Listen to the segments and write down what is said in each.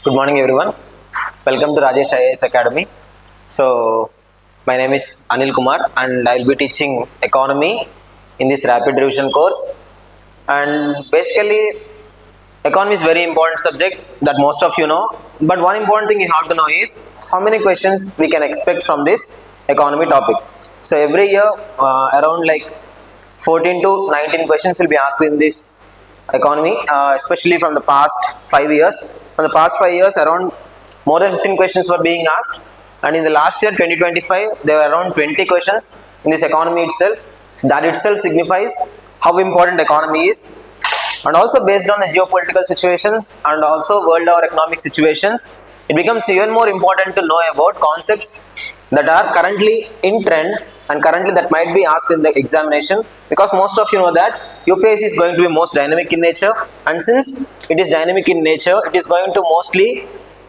Good morning, everyone. Welcome to Rajesh IAS Academy. So, my name is Anil Kumar, and I will be teaching economy in this rapid revision course. And basically, economy is very important subject that most of you know. But one important thing you have to know is how many questions we can expect from this economy topic. So every year, around like 14 to 19 questions will be asked in this economy, especially from the past 5 years. From the past 5 years, around more than 15 questions were being asked, and in the last year 2025 there were around 20 questions in this economy itself. So that itself signifies how important economy is. And also based on the geopolitical situations and also world or economic situations, it becomes even more important to know about concepts that are currently in trend and currently that might be asked in the examination, because most of you know that UPSC is going to be most dynamic in nature, and since it is dynamic in nature, it is going to mostly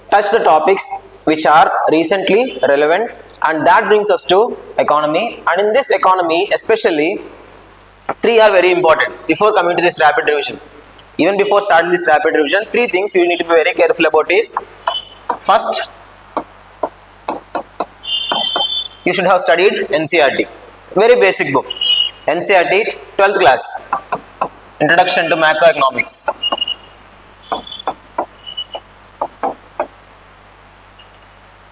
touch the topics which are recently relevant, and that brings us to economy. And in this economy especially, three are very important before coming to this rapid revision. Even before starting this rapid revision, three things you need to be very careful about is: first, you should have studied NCERT, very basic book. NCERT 12th class, Introduction to Macroeconomics.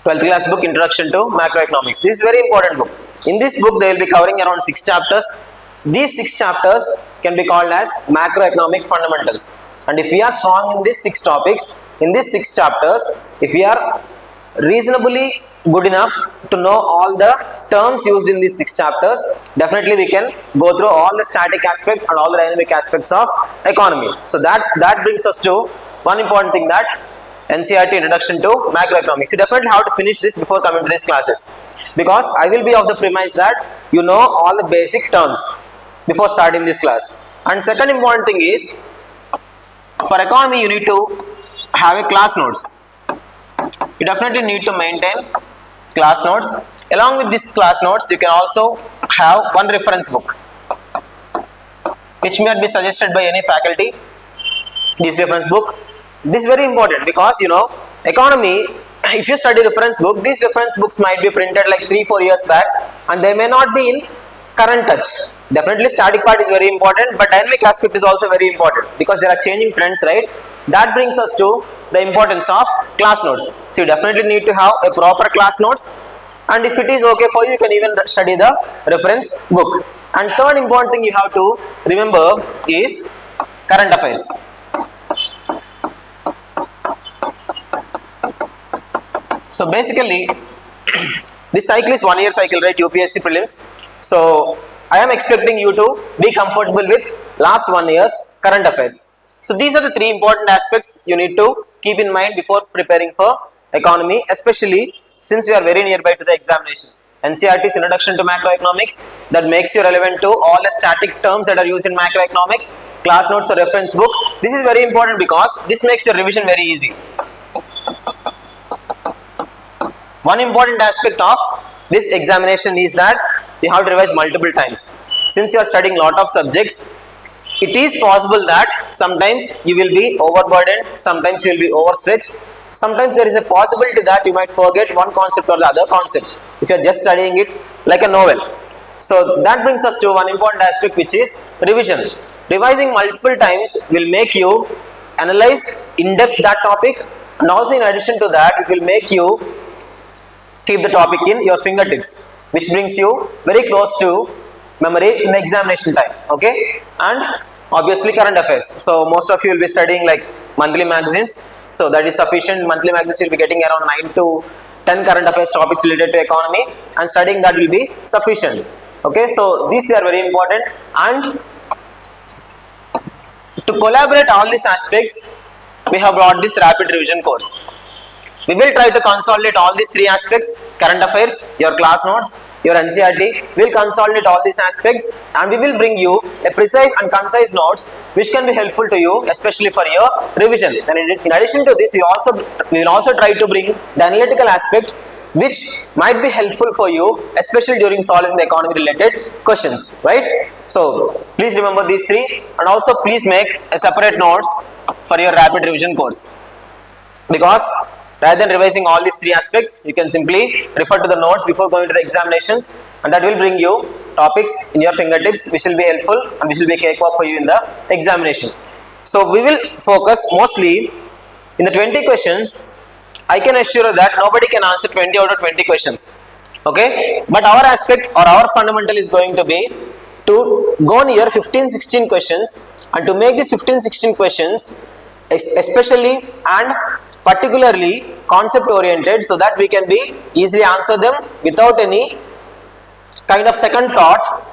Twelfth class book, Introduction to Macroeconomics. This is very important book. In this book, they will be covering around 6 chapters. These 6 chapters can be called as macroeconomic fundamentals. And if we are strong in these 6 topics, in these 6 chapters, if we are reasonably good enough to know all the terms used in these 6 chapters, definitely we can go through all the static aspect and all the dynamic aspects of economy. So that brings us to one important thing, that NCERT Introduction to Macroeconomics. You definitely have to finish this before coming to these classes, because I will be of the premise that you know all the basic terms before starting this class. And second important thing is, for economy you need to have a class notes. You definitely need to maintain class notes. Along with this class notes, you can also have one reference book which may be suggested by any faculty. This reference book, this is very important, because you know economy, if you study reference book, these reference books might be printed like 3-4 years back and they may not be in current touch. Definitely static part is very important, but dynamic aspect is also very important, because there are changing trends, right? That brings us to the importance of class notes. So you definitely need to have a proper class notes, and if it is okay for you, you can even study the reference book. And third important thing you have to remember is current affairs. So basically this cycle is 1 year cycle, right? UPSC prelims. So I am expecting you to be comfortable with last 1 year's current affairs. So these are the 3 important aspects you need to keep in mind before preparing for economy, especially since we are very nearby to the examination. NCERT's Introduction to Macroeconomics, that makes you relevant to all the static terms that are used in macroeconomics, class notes or reference book. This is very important because this makes your revision very easy. One important aspect of this examination is that you have to revise multiple times. Since you are studying a lot of subjects, it is possible that sometimes you will be overburdened, sometimes you will be overstretched, sometimes there is a possibility that you might forget one concept or the other concept if you are just studying it like a novel. So that brings us to one important aspect, which is revision. Revising multiple times will make you analyze in depth that topic, and also in addition to that, it will make you keep the topic in your fingertips, which brings you very close to memory in the examination time. Okay, and obviously current affairs. So most of you will be studying like monthly magazines, so that is sufficient. Monthly magazines will be getting around 9 to 10 current affairs topics related to economy, and studying that will be sufficient. Okay, so these are very important, and to collaborate all these aspects, we have brought this rapid revision course. We will try to consolidate all these 3 aspects: current affairs, your class notes, your NCERT. We will consolidate all these aspects, and we will bring you a precise and concise notes which can be helpful to you, especially for your revision. And in addition to this, we will also try to bring the analytical aspect, which might be helpful for you, especially during solving the economy related questions, right? So please remember these 3, and also please make a separate notes for your rapid revision course. because rather than revising all these three aspects, you can simply refer to the notes before going to the examinations, and that will bring you topics in your fingertips which will be helpful and which will be a cakewalk for you in the examination. So we will focus mostly in the 20 questions. I can assure that nobody can answer 20 out of 20 questions. Okay, but our aspect or our fundamental is going to be to go near 15-16 questions, and to make these 15-16 questions especially and particularly concept oriented, so that we can be easily answer them without any kind of second thought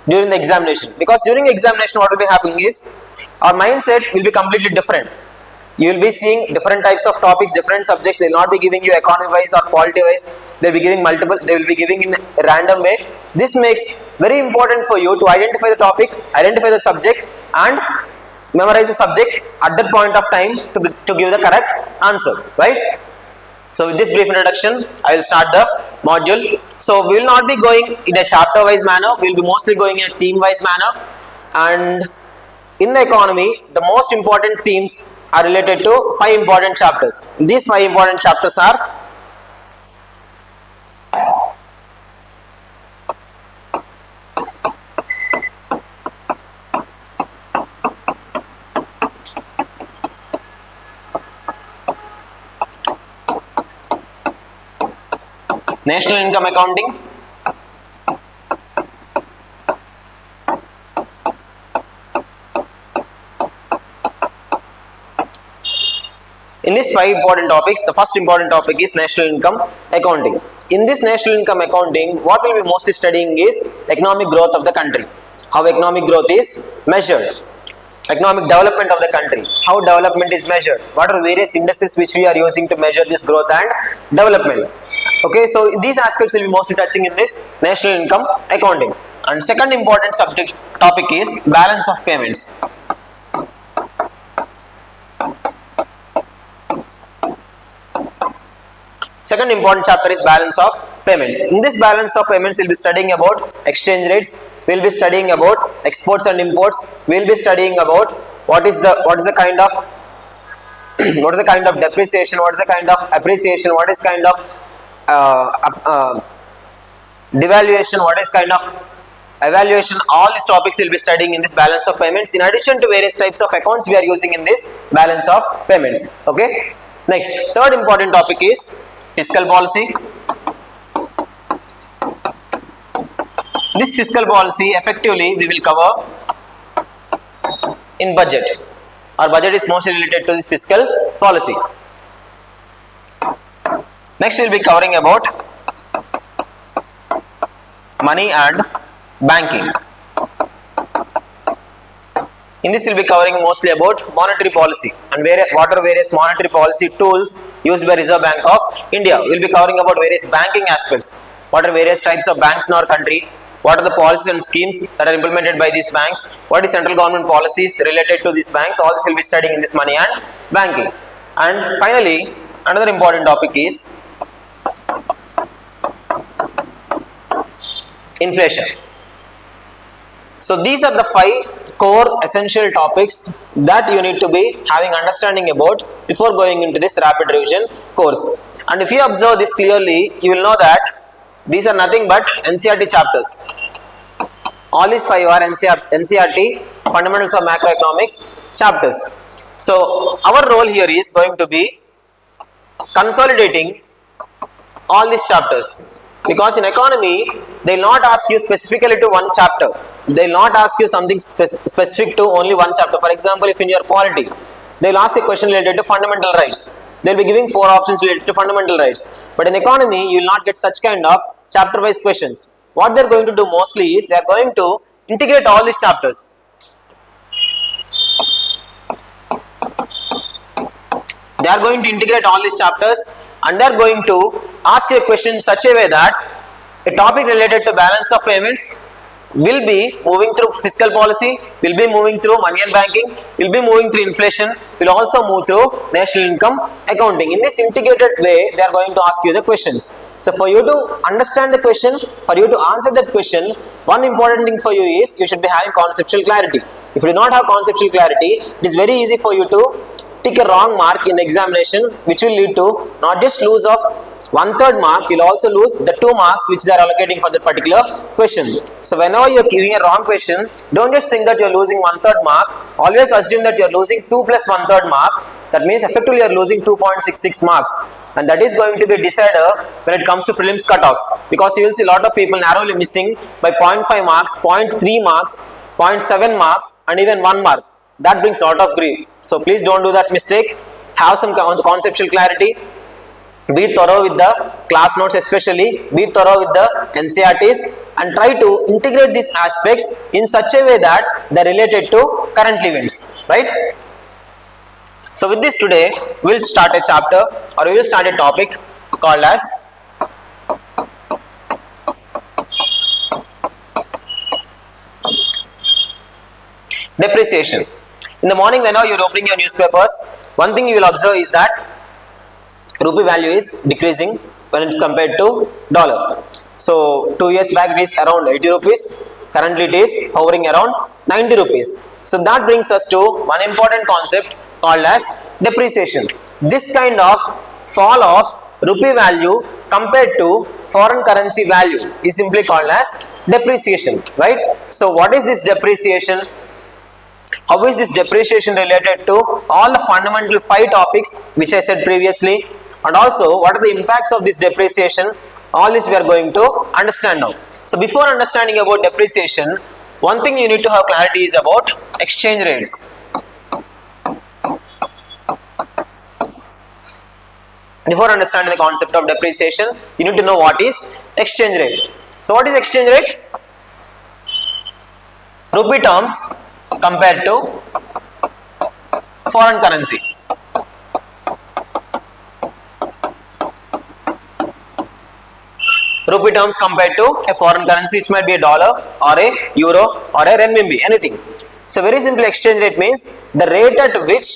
during the examination. Because during examination what will be happening is our mindset will be completely different. You will be seeing different types of topics, different subjects. They will not be giving you economy wise or quality wise. They will be giving multiple, they will be giving in a random way. This makes very important for you to identify the topic, identify the subject, and memorize the subject at that point of time to give the correct answer, right? So with this brief introduction, I will start the module. So we will not be going in a chapter wise manner, we will be mostly going in a theme wise manner. And in the economy, the most important themes are related to 5 important chapters. These 5 important chapters are National Income Accounting, in these 5 important topics, the first important topic is National Income Accounting. In this National Income Accounting, what we will be mostly studying is economic growth of the country, how economic growth is measured, economic development of the country, how development is measured, what are various indices which we are using to measure this growth and development. Okay, so these aspects will be mostly touching in this National Income Accounting. And second important subject topic is balance of payments. Second important chapter is balance of payments. In this balance of payments, we will be studying about exchange rates, we will be studying about exports and imports, we will be studying about what is the kind of depreciation, what is the kind of appreciation, what is kind of devaluation, what is kind of evaluation. All these topics we will be studying in this balance of payments, in addition to various types of accounts we are using in this balance of payments. Okay, next, third important topic is fiscal policy. This fiscal policy effectively we will cover in budget. Our budget is mostly related to this fiscal policy. Next we will be covering about money and banking. In this we will be covering mostly about monetary policy and what are various monetary policy tools used by Reserve Bank of India. We will be covering about various banking aspects. What are various types of banks in our country? What are the policies and schemes that are implemented by these banks? What is central government policies related to these banks? All this will be studying in this money and banking. And finally, another important topic is inflation. So these are the 5 core essential topics that you need to be having understanding about before going into this rapid revision course. And if you observe this clearly, you will know that these are nothing but NCERT chapters. All these 5 are NCERT Fundamentals of Macroeconomics chapters. So our role here is going to be consolidating all these chapters, because in economy they will not ask you specifically to one chapter. They will not ask you something specific to only one chapter. For example, if in your polity they will ask a question related to fundamental rights, they will be giving 4 options related to fundamental rights. But in economy, you will not get such kind of chapter wise questions. What they are going to do mostly is they are going to integrate all these chapters. They are going to integrate all these chapters and they are going to ask you a question in such a way that a topic related to balance of payments will be moving through fiscal policy, will be moving through money and banking, will be moving through inflation, will also move through national income accounting. In this integrated way, they are going to ask you the questions. So for you to understand the question, for you to answer that question, one important thing for you is you should be having conceptual clarity. If you do not have conceptual clarity, it is very easy for you to take a wrong mark in the examination, which will lead to not just lose of 1/3 mark, you'll also lose the 2 marks which they are allocating for that particular question. So whenever you're giving a wrong question, don't just think that you're losing 1/3 mark. Always assume that you're losing 2 plus 1/3 mark. That means effectively you're losing 2.66 marks. And that is going to be a decider when it comes to prelims cutoffs, because you will see a lot of people narrowly missing by 0.5 marks, 0.3 marks, 0.7 marks, and even 1 mark. That brings a lot of grief. So please don't do that mistake. Have some conceptual clarity. Be thorough with the class notes, especially be thorough with the NCERTs, and try to integrate these aspects in such a way that they're related to current events, right? So with this, today we'll start a chapter, or we will start a topic called as depreciation. In the morning, whenever you're opening your newspapers, one thing you will observe is that rupee value is decreasing when it's compared to dollar. So 2 years back it is around 80 rupees. Currently it is hovering around 90 rupees. So that brings us to one important concept called as depreciation. This kind of fall of rupee value compared to foreign currency value is simply called as depreciation, right? So what is this depreciation? How is this depreciation related to all the fundamental 5 topics which I said previously, and also what are the impacts of this depreciation? All this we are going to understand now. So before understanding about depreciation, one thing you need to have clarity is about exchange rates. Before understanding the concept of depreciation, you need to know what is exchange rate. So what is exchange rate? Rupee terms compared to foreign currency. Rupee terms compared to a foreign currency, which might be a dollar or a euro or a renminbi, anything. So very simple, exchange rate means the rate at which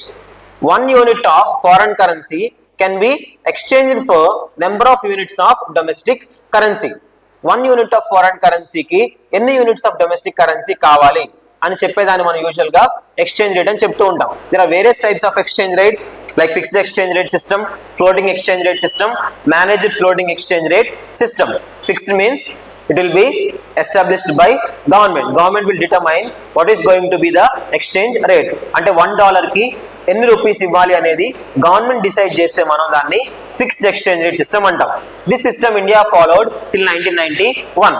1 unit of foreign currency can be exchanged for number of units of domestic currency. 1 unit of foreign currency ki ఎన్ని units of domestic currency కావాలి అని చెప్పేదాన్ని మనం usual గా exchange rate అని చెప్తూ ఉంటాం. There are various types of exchange rate, like fixed exchange rate system, floating exchange rate system, managed floating exchange rate system. Fixed means it will be established by government. Government will determine what is going to be the exchange rate. అంటే $1 కి ఎన్ని rupees ఇవ్వాలి అనేది government decide చేస్తే మనం దాన్ని fixed exchange rate system అంటాం. This system India followed till 1991.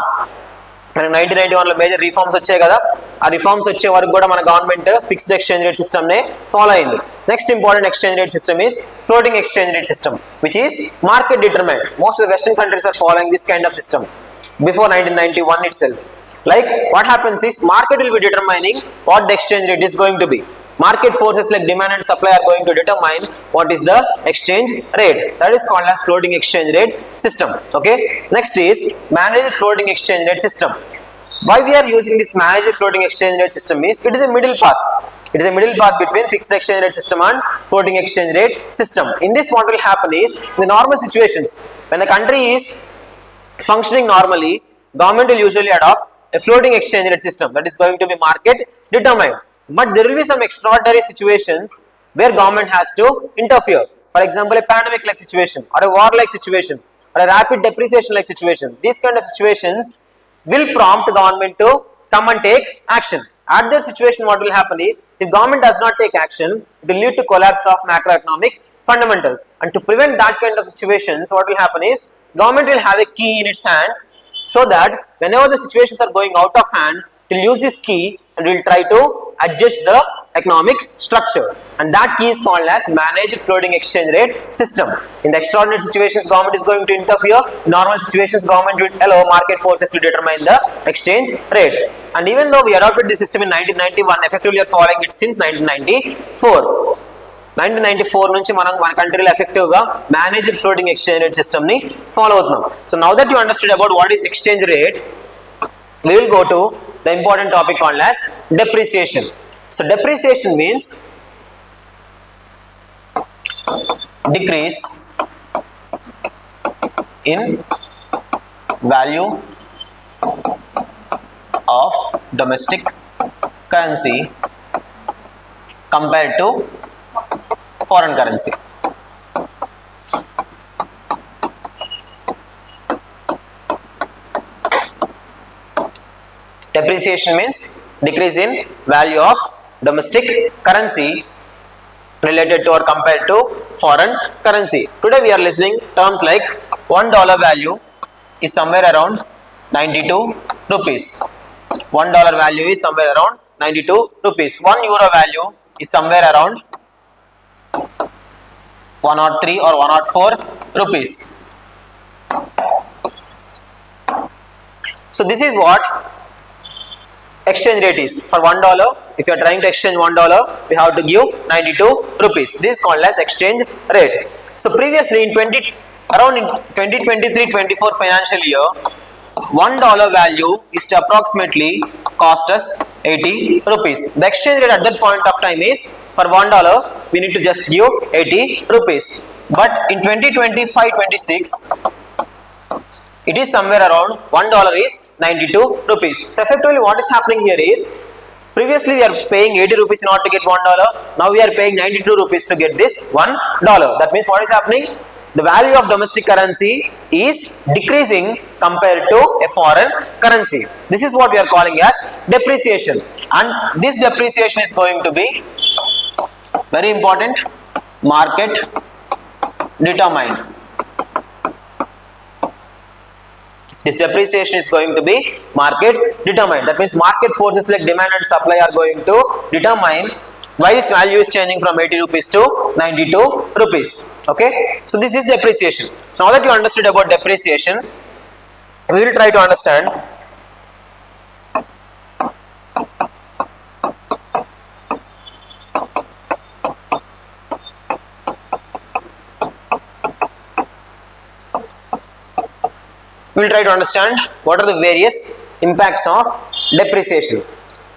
మనకి 1991 లో మేజర్ రిఫార్మ్స్ వచ్చాయి కదా, ఆ రిఫార్మ్స్ వచ్చే వరకు కూడా మన government fixed exchange rate system నే ఫాలో అయింది. Next important exchange rate system is floating exchange rate system, which is market determined. Most of the western countries are following this kind of system before 1991 itself. Like what happens is market will be determining what the exchange rate is going to be. Market forces like demand and supply are going to determine what is the exchange rate. That is called as floating exchange rate system. Okay. Next is managed floating exchange rate system. Why we are using this managed floating exchange rate system is it is a middle path. It is a middle path between fixed exchange rate system and floating exchange rate system. In this, what will happen is in the normal situations, when the country is functioning normally, government will usually adopt a floating exchange rate system that is going to be market determined. But there will be some extraordinary situations where government has to interfere. For example, a pandemic like situation, or a war like situation, or a rapid depreciation like situation. These kind of situations will prompt government to come and take action. At that situation, what will happen is, if government does not take action, it will lead to collapse of macroeconomic fundamentals. And to prevent that kind of situations, what will happen is, government will have a key in its hands, so that whenever the situations are going out of hand, it will use this key and will try to adjust the economic structure, and that key is called as managed floating exchange rate system. In the extraordinary situations, government is going to interfere. In normal situations, government will allow market forces to determine the exchange rate. And even though we adopted this system in 1991, effectively are following it since 1994. 1994 నుంచి మనం మన కంట్రీలో effective గా managed floating exchange rate system ని follow అవుతున్నాం. So now that you understand about what is exchange rate, we will go to the important topic called as depreciation. So depreciation means decrease in value of domestic currency compared to foreign currency. Depreciation means decrease in value of domestic currency related to or compared to foreign currency. Today we are listening terms like $1 value is somewhere around 92 rupees. $1 value is somewhere around 92 rupees. €1 value is somewhere around 103 or 104 rupees. So this is what exchange rate is for $1. If you are trying to exchange $1, we have to give 92 rupees. This is called as exchange rate. So previously around in 2023-24 financial year, $1 value is to approximately cost us 80 rupees. The exchange rate at that point of time is for $1 we need to just give 80 rupees. But in 2025-26 it is somewhere around $1 is 92 rupees. So effectively what is happening here is, previously we are paying 80 rupees in order to get $1. Now we are paying 92 rupees to get this $1. That means what is happening? The value of domestic currency is decreasing compared to a foreign currency. This is what we are calling as depreciation. And this depreciation is going to be very important, market determined. This depreciation is going to be market determined. That means market forces like demand and supply are going to determine why this value is changing from 80 rupees to 92 rupees. Okay. So this is depreciation. So now that you understood about depreciation, we will try to understand what are the various impacts of depreciation.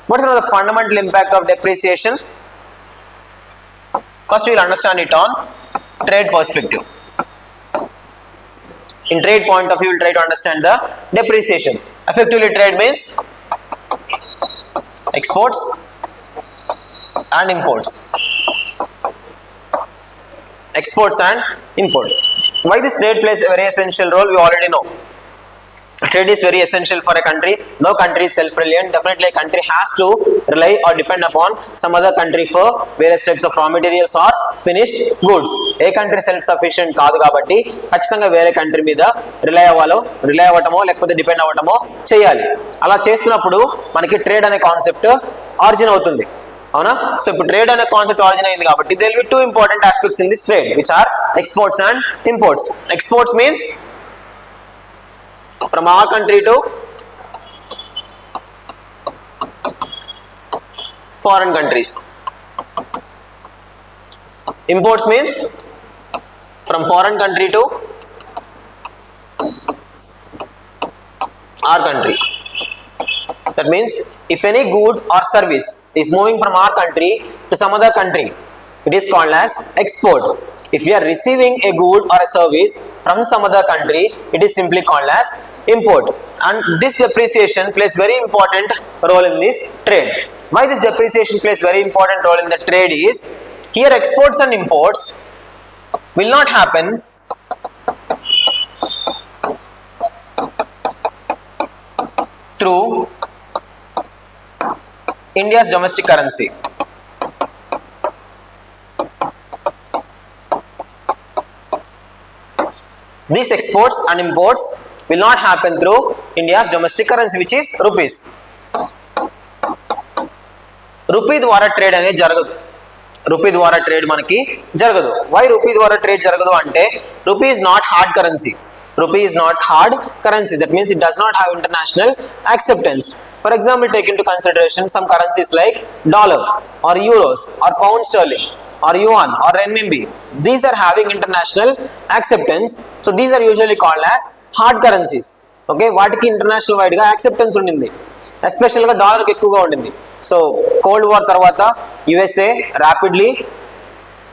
What is one of the fundamental impact of depreciation? First we will understand it on trade perspective. In trade point of view, we will try to understand the depreciation. Effectively trade means exports and imports. Exports and imports. Why this trade plays a very essential role, we already know. Trade is very essential for a country. No country is self-reliant. Definitely a country has to rely or depend upon some other country for various types of raw materials or finished goods. A country self-sufficient కాదు కాబట్టి ఖచ్చితంగా వేరే country మీద rely అవ్వటమో లేకపోతే depend అవ్వటమో చేయాలి. అలా చేస్తున్నప్పుడు మనకి ట్రేడ్ అనే కాన్సెప్ట్ ఆరిజిన్ అవుతుంది. అవునా? సో ఇప్పుడు ట్రేడ్ అనే కాన్సెప్ట్ ఆరిజిన్ అయింది కాబట్టి there will be two important aspects in this trade which are exports and imports. Exports means from our country to foreign countries. Imports means from foreign country to our country. That means if any good or service is moving from our country to some other country, it is called as export. If we are receiving a good or a service from some other country, it is simply called as import. And this depreciation plays very important role in this trade. Why this depreciation plays very important role in the trade is, here exports and imports will not happen through India's domestic currency. These exports and imports will not happen through India's domestic currency, which is rupees. Rupee ద్వారా trade అనేది జరగదు. Rupee ద్వారా trade మనకి జరగదు. Why rupee ద్వారా trade జరగదు అంటే, rupee is not hard currency. Rupee is not hard currency. That means it does not have international acceptance. For example, take into consideration some currencies like dollar or euros or pound sterling or yuan or renminbi. These are having international acceptance. So these are usually called as hard currencies. Okay, వాటికి international wide గా acceptance ఉండింది. Special గా dollar కి ఎక్కువగా ఉండింది. So cold war తర్వాత USA rapidly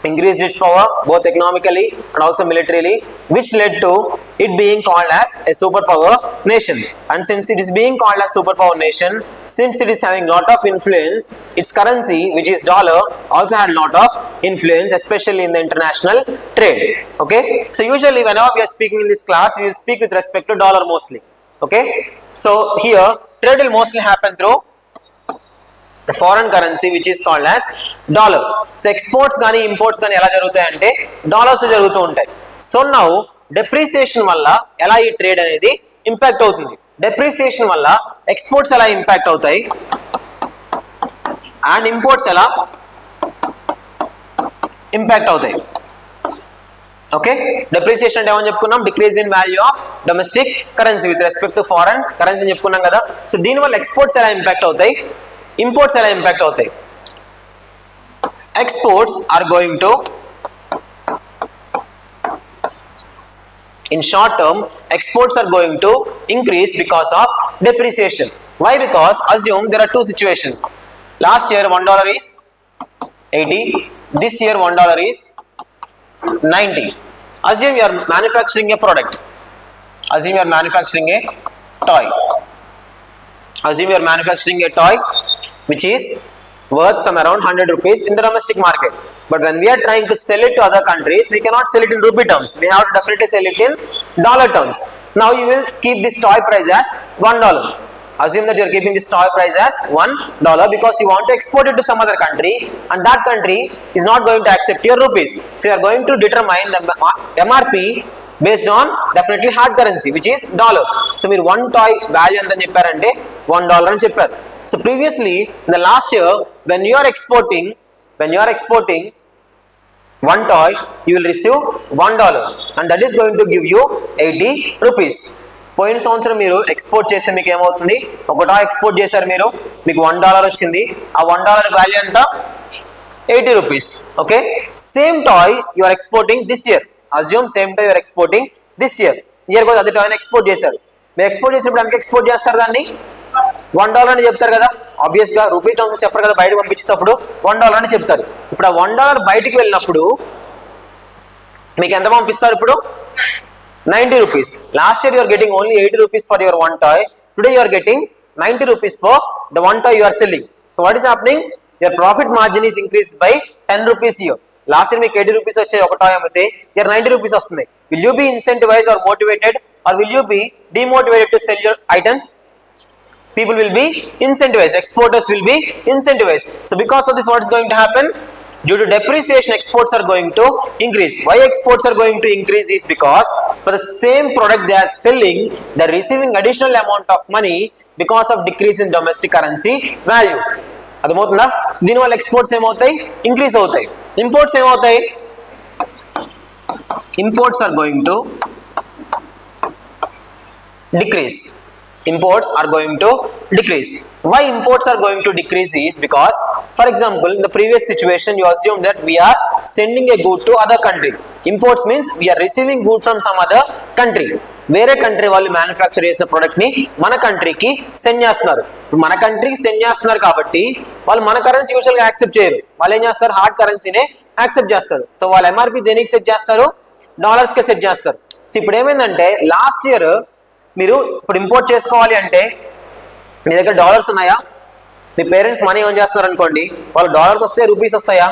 increased its power both economically and also militarily, which led to it being called as a superpower nation. And since it is being called as superpower nation, since it is having lot of influence, its currency, which is dollar, also had lot of influence, especially in the international trade. Okay, so usually whenever we are speaking in this class, we will speak with respect to dollar mostly. Okay, so here trade will mostly happen through the foreign currency, which is called as dollar. So exports gaani imports gaani ela jarugutayi ante dollars jarugutu untayi. So now depreciation valla ela ee trade anedi impact avutundi. Depreciation valla exports ela impact avutayi and imports ela impact avutayi. Okay, depreciation అంటే ఏమని చెప్పుకున్నాం, decrease in value of domestic currency with respect to foreign currency అని చెప్పుకున్నాం కదా. So దీని వల్ల exports ఎలా impact అవుతాయి, ఇంపోర్ట్స్ ఎలా ఇంపాక్ట్ అవుతాయి. Exports are going to, in short term, exports are going to increase because of depreciation. Why? Because assume there are two situations. Last year $1 is 80, this year $1 is 90. Assume you are manufacturing a product. Assume you are manufacturing a toy. Assume you are manufacturing a toy which is worth some around 100 rupees in the domestic market. But when we are trying to sell it to other countries, we cannot sell it in rupee terms. We have to definitely sell it in dollar terms. Now you will keep this toy price as $1. Assume that you are keeping this toy price as $1 because you want to export it to some other country and that country is not going to accept your rupees. So you are going to determine the MRP based on definitely hard currency, which is dollar. So మీరు one toy value ఎంత చెప్పారంటే $1 అని చెప్పారు. So previously in the last year when you are exporting one toy, you will receive $1 and that is going to give you 80 rupees. పోయిన సంవత్సరం మీరు export చేస్తే మీకు ఏమవుతుంది, ఒక టాయ్ ఎక్స్పోర్ట్ చేశారు మీరు, మీకు $1 వచ్చింది. ఆ $1 వాల్యూ ఎంత, 80 rupees. Okay, same toy you are exporting this year. Assume same toy you are exporting this year. Year కూడా అదే టాయ్ని ఎక్స్పోర్ట్ చేశారు. మీరు ఎక్స్పోర్ట్ చేసినప్పుడు ఎంత ఎక్స్పోర్ట్ చేస్తారు, దాన్ని $1 అని చెప్తారు కదా. ఆబ్వియస్ గా రూపీ టర్మ్స్ చెప్పరు కదా, బయటకు పంపించేటప్పుడు $1 అని చెప్తారు. ఇప్పుడు ఆ $1 బయటికి వెళ్ళినప్పుడు మీకు ఎంత పంపిస్తారు, ఇప్పుడు 90 rupees. Last year you are getting only 80 rupees for your one toy. Today you are getting 90 rupees for the one toy you are selling. So what is happening? Your profit margin is increased by 10 rupees here. Last year మీకు 80 rupees వచ్చే ఒక toy అమ్మితే here 90 rupees వస్తుంది. Will you be incentivized or motivated, or will you be demotivated to sell your items? People will be incentivized. Exporters will be incentivized. So because of this, what is going to happen? Due to depreciation, exports are going to increase. Why exports are going to increase is because for the same product they are selling, they are receiving additional amount of money because of decrease in domestic currency value. అర్థమవుతుందా? So దీనివల్ల exports ఏమవుతాయి, increase అవుతాయి. Imports ఏమవుతాయి, imports are going to decrease. Imports are going to decrease. Why imports are going to decrease is because, for example, in the previous situation you assume that we are sending a good to other country. Imports means we are receiving goods from some other country. వేరే country వాళ్ళు manufacture చేసిన product ని మన కంట్రీకి send చేస్తున్నారు. మన కంట్రీకి send చేస్తున్నారు కాబట్టి వాళ్ళు మన కరెన్సీ యూజువల్ గా యాక్సెప్ట్ చేయరు. వాళ్ళు ఏం చేస్తారు, హార్డ్ కరెన్సీనే యాక్సెప్ట్ చేస్తారు. సో వాళ్ళు ఎంఆర్పి దేనికి సెట్ చేస్తారు, డాలర్స్ కి సెట్ చేస్తారు. సో ఇప్పుడు ఏమైందంటే లాస్ట్ ఇయర్ మీరు ఇప్పుడు ఇంపోర్ట్ చేసుకోవాలి అంటే మీ దగ్గర డాలర్స్ ఉన్నాయా, మీ పేరెంట్స్ మనీ ఏం చేస్తున్నారు అనుకోండి, వాళ్ళు డాలర్స్ వస్తాయి, రూపీస్ వస్తాయా,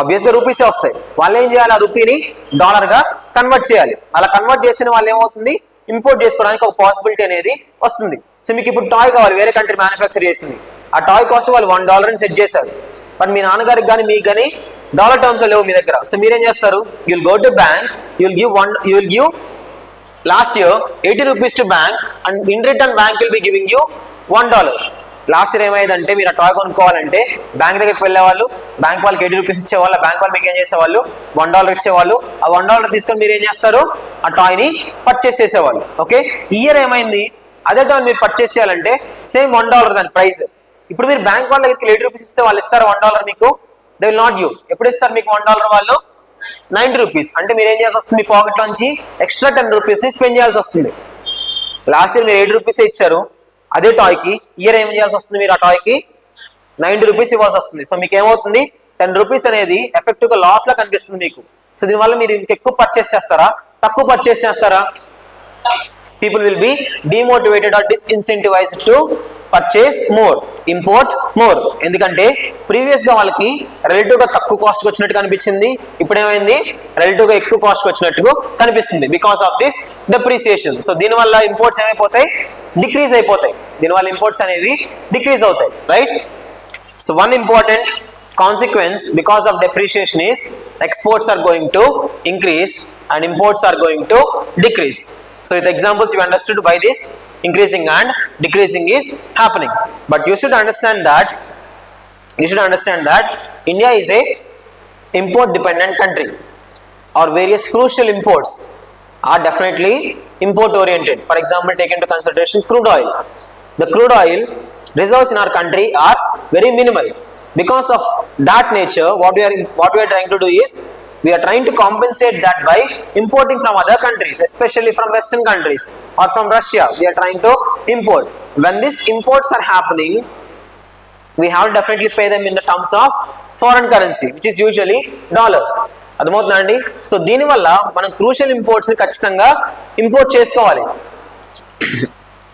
ఆబ్వియస్గా రూపీసే వస్తాయి. వాళ్ళు ఏం చేయాలి, ఆ రూపీని డాలర్గా కన్వర్ట్ చేయాలి. అలా కన్వర్ట్ చేసిన వాళ్ళు ఏమవుతుంది, ఇంపోర్ట్ చేసుకోవడానికి ఒక పాసిబిలిటీ అనేది వస్తుంది. సో మీకు ఇప్పుడు టాయ్ కావాలి, వేరే కంట్రీ మ్యానుఫ్యాక్చర్ చేసింది, ఆ టాయ్ కాస్ట్ వాళ్ళు $1 అని సెట్ చేశారు. బట్ మీ నాన్నగారికి కానీ మీకు కానీ డాలర్ టర్మ్స్ లేవు మీ దగ్గర. సో మీరేం చేస్తారు, you will go to bank, you will give last year 80 rupees to bank and in return bank will be giving you $1. Last year ఏమైందంటే మీరు ఆ టాయ్ కొనుక్కోవాలంటే బ్యాంక్ దగ్గరికి వెళ్ళేవాళ్ళు, బ్యాంక్ వాళ్ళకి 80 రూపీస్ ఇచ్చేవాళ్ళు, బ్యాంక్ వాళ్ళు మీకు ఏం చేసేవాళ్ళు, $1 ఇచ్చేవాళ్ళు. ఆ $1 తీసుకొని మీరు ఏం చేస్తారు, ఆ టాయ్ని పర్చేస్ చేసేవాళ్ళు. ఓకే, ఇయర్ ఏమైంది, అదే టాయ్ మీరు పర్చేస్ చేయాలంటే సేమ్ $1 దాని ప్రైస్. ఇప్పుడు మీరు బ్యాంక్ వాళ్ళ దగ్గరికి 80 రూపీస్ ఇస్తే వాళ్ళు ఇస్తారు $1 మీకు, దే విల్ నాట్ గివ్. ఎప్పుడు ఇస్తారు మీకు $1 వాళ్ళు, 90 రూపీస్. అంటే మీరు ఏం చేయాల్సి వస్తుంది, మీ పాకెట్ నుంచి ఎక్స్ట్రా 10 రూపీస్ని స్పెండ్ చేయాల్సి వస్తుంది. లాస్ట్ ఇయర్ మీరు 80 రూపీసే ఇచ్చారు అదే టాయ్కి, ఇయర్ ఏం చేయాల్సి వస్తుంది, మీరు ఆ టాయ్కి 90 రూపీస్ ఇవ్వాల్సి వస్తుంది. సో మీకు ఏమవుతుంది 10 రూపీస్ అనేది ఎఫెక్టివ్గా లాస్ లా కనిపిస్తుంది మీకు. సో దీనివల్ల మీరు ఇంకెక్కువ పర్చేస్ చేస్తారా, తక్కువ పర్చేస్ చేస్తారా? People will be demotivated or disincentivized to purchase more, import more. ఎందుకంటే ప్రీవియస్ గా వాళ్ళకి రిలేటివ్ గా తక్కువ కాస్ట్ వచ్చినట్టు కనిపించింది, ఇప్పుడు ఏమైంది రిలేటివ్ గా ఎక్కువ కాస్ట్ వచ్చినట్టు కనిపిస్తుంది because of this depreciation. So దీనివల్ల ఇంపోర్ట్స్ ఏమైపోతాయి, డిక్రీజ్ అయిపోతాయి. దీనివల్ల ఇంపోర్ట్స్ అనేవి డిక్రీజ్ అవుతాయి, right? So one important consequence because of depreciation is exports are going to increase and imports are going to decrease. So with examples you understood why this increasing and decreasing is happening. But you should understand that India is a import dependent country, or various crucial imports are definitely import oriented. For example, take into consideration crude oil. The crude oil reserves in our country are very minimal. Because of that nature, what we are trying to do is we are trying to compensate that by importing from other countries, especially from Western countries or from Russia. We are trying to import. When these imports are happening, we have to definitely pay them in the terms of foreign currency, which is usually dollar. అర్థమవుతుందండి? So దీనివల్ల మనం crucial ఇంపోర్ట్స్ని ఖచ్చితంగా import చేసుకోవాలి.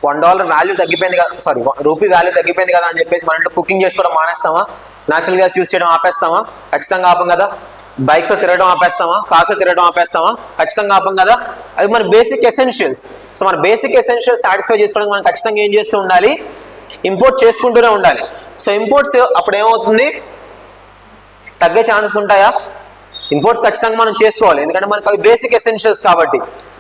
$1 value తగ్గిపోయింది కదా, sorry rupee value తగ్గిపోయింది కదా అని చెప్పేసి మన ఇంట్లో కుకింగ్ చేసుకోవడం మానేస్తామా, న్యాచురల్ గ్యాస్ యూస్ చేయడం ఆపేస్తామా? ఖచ్చితంగా ఆపం కదా. బైక్స్లో తిరగడం ఆపేస్తామా, కార్స్లో తిరగడం ఆపేస్తామా? ఖచ్చితంగా ఆపం కదా. అది మన బేసిక్ ఎసెన్షియల్స్. సో మన బేసిక్ ఎసెన్షియల్స్ సాటిస్ఫై చేసుకోవడానికి మనం ఖచ్చితంగా ఏం చేస్తూ ఉండాలి, ఇంపోర్ట్ చేసుకుంటూనే ఉండాలి. సో ఇంపోర్ట్స్ అప్పుడు ఏమవుతుంది, తగ్గే ఛాన్సెస్ ఉంటాయా? ఇంపోర్ట్స్ ఖచ్చితంగా మనం చేసుకోవాలి, ఎందుకంటే మనకు అవి బేసిక్ ఎసెన్షియల్స్ కాబట్టి.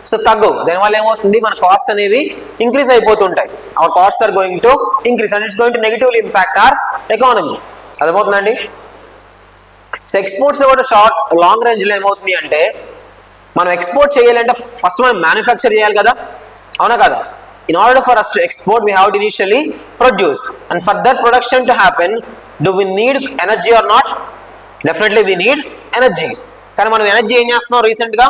సో తగ్గవు. దానివల్ల ఏమవుతుంది, మన కాస్ట్ అనేవి ఇంక్రీజ్ అయిపోతుంటాయి. Our cost are going to increase and it's going to negatively impact our economy. అర్థమవుతుందండి? సో ఎక్స్పోర్ట్స్ కూడా లాంగ్ రేంజ్ లో ఏమవుతుంది అంటే, మనం ఎక్స్పోర్ట్ చేయాలంటే ఫస్ట్ మనం మ్యానుఫ్యాక్చర్ చేయాలి కదా, అవునా కదా? In order for us to export, we have to initially produce, and for that production to happen, do we need energy or not? Definitely we need energy. కానీ మనం ఎనర్జీ ఏం చేస్తున్నాం, రీసెంట్ గా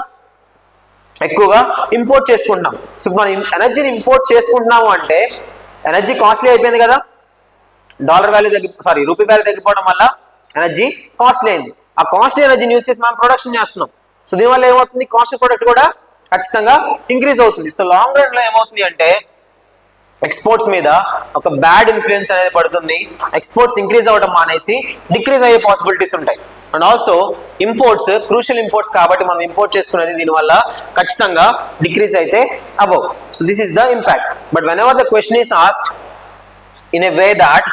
ఎక్కువగా ఇంపోర్ట్ చేసుకుంటున్నాం. సో మనం ఎనర్జీని import చేసుకుంటున్నాము అంటే ఎనర్జీ కాస్ట్లీ అయిపోయింది కదా, డాలర్ వాల్యూ రూపీ వాల్యూ తగ్గిపోవడం వల్ల ఎనర్జీ కాస్ట్లీ అయింది. ఆ కాస్ట్లీ ఎనర్జీని యూస్ చేసి మనం ప్రొడక్షన్ చేస్తున్నాం. సో దీనివల్ల ఏమవుతుంది, కాస్ట్ ప్రొడక్ట్ కూడా ఖచ్చితంగా ఇంక్రీజ్ అవుతుంది. సో లాంగ్ రన్ లో ఏమవుతుంది అంటే ఎక్స్పోర్ట్స్ మీద ఒక బ్యాడ్ ఇన్ఫ్లుయెన్స్ అనేది పడుతుంది. ఎక్స్పోర్ట్స్ ఇంక్రీజ్ అవ్వడం మానేసి డిక్రీజ్ అయ్యే పాసిబిలిటీస్ ఉంటాయి. And also imports crucial imports కాబట్టి మనం ఇంపోర్ట్ చేసుకునేది దీనివల్ల ఖచ్చితంగా డిక్రీజ్ అయితే అవ్వవు. So this is the impact. But when ever the question is asked in a way that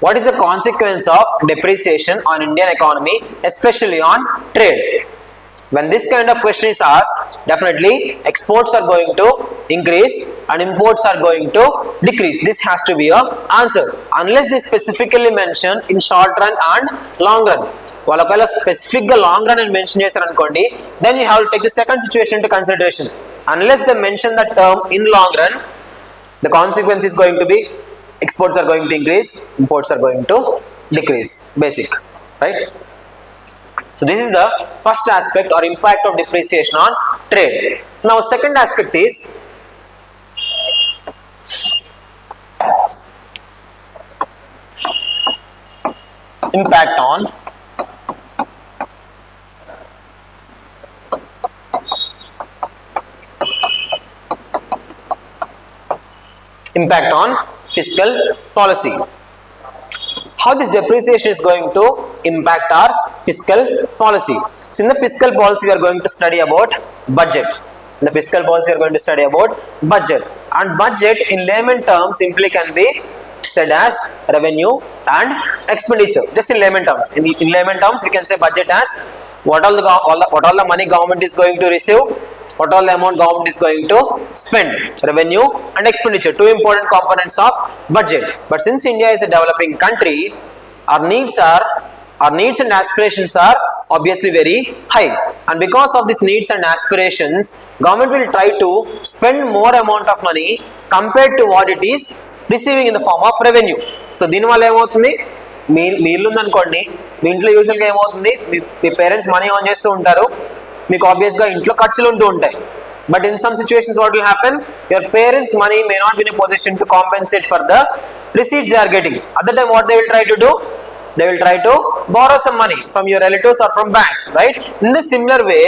what is the consequence of depreciation on Indian economy, especially on trade? When this kind of question is asked, definitely exports are going to increase and imports are going to decrease. This has to be a answer unless they specifically mention in short run and long run. వాళ్ళు ఒకవేళ specific గా long run అని mention చేశారు అనుకోండి, then you have to take the second situation into consideration. Unless they mention the term in long run, the consequence is going to be exports are going to increase, imports are going to decrease. Basic, right? So this is the first aspect or impact of depreciation on trade. Now second aspect is impact on fiscal policy. How this depreciation is going to impact our fiscal policy? So in the fiscal policy we are going to study about budget. In the fiscal policy we are going to study about budget, and budget in layman terms simply can be said as revenue and expenditure. Just in layman terms, in layman terms we can say budget as what all the money government is going to receive, what all the amount government is going to spend. Revenue and expenditure, two important components of budget. But since India is a developing country, our needs and aspirations are obviously very high, and because of these needs and aspirations, government will try to spend more amount of money compared to what it is receiving in the form of revenue. So దీనివల్ల ఏమవుతుంది, మీ ఇల్లు ఉందనుకోండి, మీ ఇంట్లో యూజువల్గా ఏమవుతుంది, మీ parents money on చేస్తూ ఉంటారు, మీకు ఆబ్వియస్గా ఇంట్లో ఖర్చులు ఉంటూ ఉంటాయి. But in some situations what will happen, your parents money may not be in a position to compensate for the receipts they are getting. At that time what they will try to do, they will try to borrow some money from your relatives or from banks, right? In the similar way,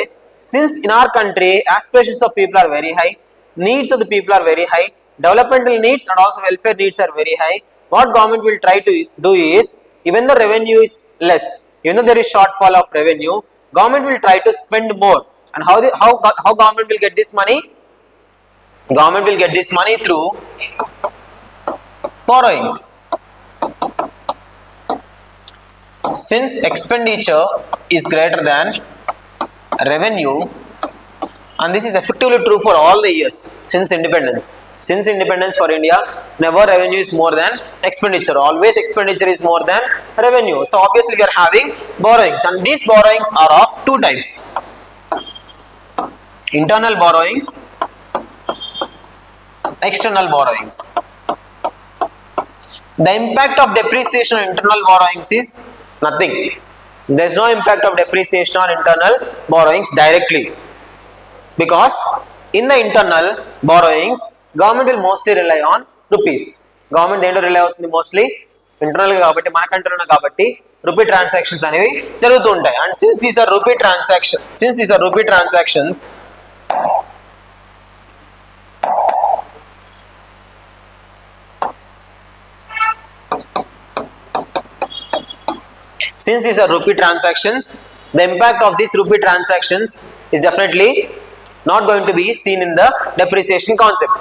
since in our country aspirations of people are very high, needs of the people are very high, developmental needs and also welfare needs are very high, what government will try to do is, even though revenue is less, even though there is shortfall of revenue, government will try to spend more. And how government will get this money? Government will get this money through borrowings. Since expenditure is greater than revenue, and this is effectively true for all the years since independence. Since independence for India, never revenue is more than expenditure. Always expenditure is more than revenue. So obviously we are having borrowings, and these borrowings are of two types: internal borrowings, external borrowings. The impact of depreciation on internal borrowings is nothing. There is no impact of depreciation on internal borrowings directly, because in the internal borrowings government will mostly rely on rupees. Government దేంట్లో rely అవుతుంది? Mostly internal గా కాబట్టి, మన కంట్రీలో కాబట్టి rupee transactions అనేవి జరుగుతూ ఉంటాయి. And since these are rupee transactions, the impact of these rupee transactions is definitely not going to be seen in the depreciation concept.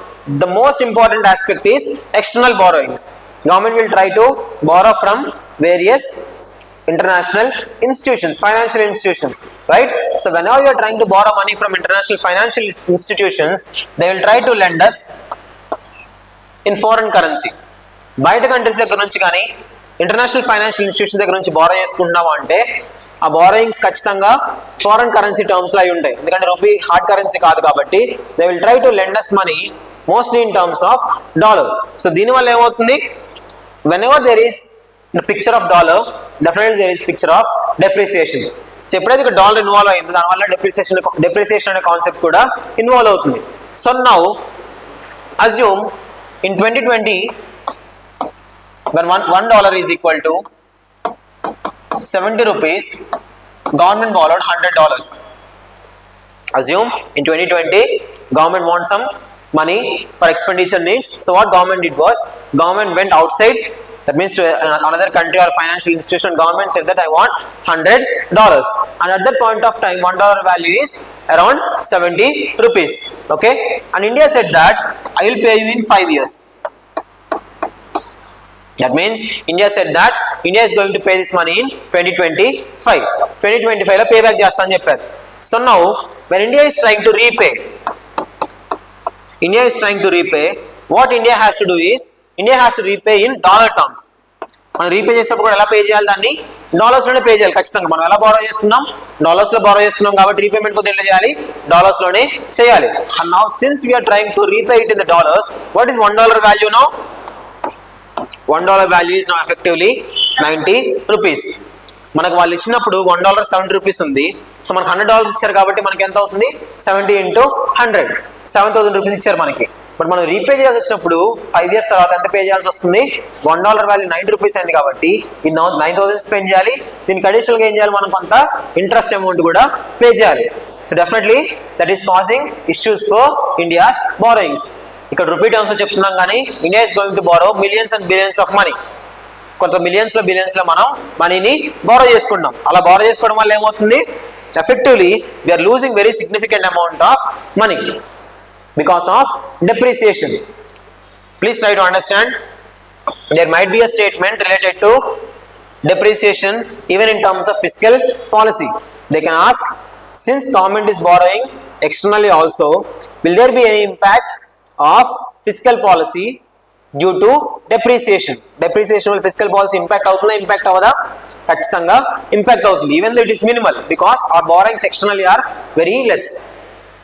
The most important aspect is external borrowings. Government will try to borrow from various international institutions, financial institutions, right? So whenever you are trying to borrow money from international financial institutions, they will try to lend us in foreign currency. బయట countries దగ్గర నుంచి కానీ international financial institution దగ్గర నుంచి borrow చేసుకుంటున్నాము అంటే ఆ borrowings ఖచ్చితంగా ఫారెన్ కరెన్సీ టర్మ్స్ లో అయి ఉంటాయి. ఎందుకంటే రూపీ హార్డ్ కరెన్సీ కాదు కాబట్టి they will try to lend us money mostly in terms of dollar. So దీనివల్ల ఏమవుతుంది? whenever there is the picture of dollar, definitely there is picture of depreciation. So ఎప్పుడైతే ఇక్కడ డాలర్ ఇన్వాల్వ్ అయిందో దానివల్ల depreciation అనే concept కూడా involve అవుతుంది. So now assume in 2020 when $1 is equal to 70 rupees, government borrowed $100. Assume in 2020 government wants some money for expenditure needs. So what government did was, government went outside, that means to another country or financial institution. Government said that I want $100, and at that point of time $1 value is around 70 rupees. Okay, and India said that I will pay you in 5 years. That means India said that India is going to pay this money in 2025. 2025 లో payback చేస్తా అని చెప్పారు. So now when India is trying to repay, what India has to do is, India has to repay in dollar terms. మనం repay చేసేటప్పుడు కూడా ఎలా pay చేయాలి? దాన్ని డాలర్స్ లోనే పే చేయాలి ఖచ్చితంగా. మనం ఎలా బారో చేసుకున్నాం? డాలర్స్ లో బారో చేసుకున్నాం కాబట్టి రీపేమెంట్ కూడా ఎలా చేయాలి? డాలర్స్ లోనే చేయాలి. And now since we are trying to repay it in the dollars, what is $1 value now? $1 value is now effectively 90 rupees. మనకు వాళ్ళు ఇచ్చినప్పుడు $1 70 రూపీస్ ఉంది. సో మనకు $100 ఇచ్చారు కాబట్టి మనకి ఎంత అవుతుంది? 70 into 100, 7,000 రూపీస్ ఇచ్చారు మనకి. బట్ మనం రీపే చేయాల్సి వచ్చినప్పుడు 5 years తర్వాత ఎంత పే చేయాల్సి వస్తుంది? $1 వాల్యూ 90 రూపీస్ అయింది కాబట్టి ఈ 9,000 స్పెండ్ చేయాలి. దీనికి అడిషనల్గా ఏం చేయాలి? మనం కొంత ఇంట్రెస్ట్ అమౌంట్ కూడా పే చేయాలి. So definitely that is causing issues for India's borrowings. ఇక్కడ రూపీ టర్మ్స్ లో చెప్తున్నాం కానీ India is going to borrow millions and billions of money. కొంత మిలియన్స్ లో బిలియన్స్ లో మనం మనీని బారో చేసుకుంటాం. అలా బారో చేసుకోవడం వల్ల ఏమవుతుంది? Effectively we're losing very significant amount of money because of depreciation. Please try to understand, there might be a statement related to depreciation even in terms of fiscal policy. They can ask, since government is borrowing externally also, will there be any impact of fiscal policy due to depreciation? Depreciation will fiscal policy impact avutunda? Impact avada? Khachithanga impact avutundi, even though it is minimal, because our borrowings externally are very less.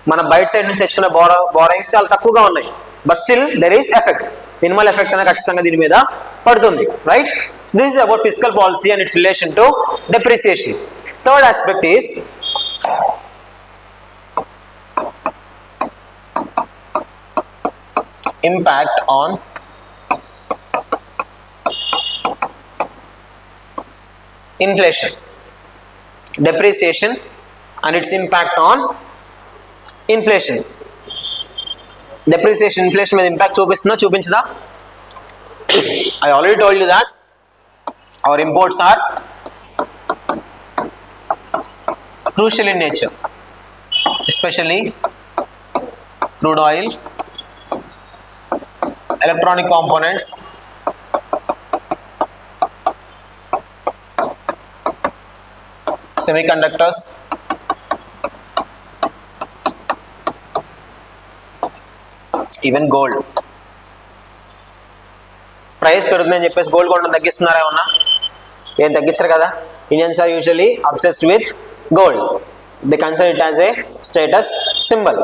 మన బయట side నుంచి తెచ్చుకున్న borrowings చాలా తక్కువగా ఉన్నాయి. But still there is effect, minimal effect అనేది ఖచ్చితంగా దీని మీద పడుతుంది, right? So this is about fiscal policy and it's relation to depreciation. Third aspect is impact on inflation, depreciation and its impact on inflation. Depreciation inflation మీద impact చూపించదా? I already told you that our imports are crucial in nature, especially crude oil, electronic components, semiconductors, even gold. Price పెరుగుతుందని చెప్పేసి gold కొనడం తగ్గిస్తున్నారా ఏమన్నా? ఏం తగ్గించరు కదా. Indians are usually obsessed with gold. They consider it as a status symbol.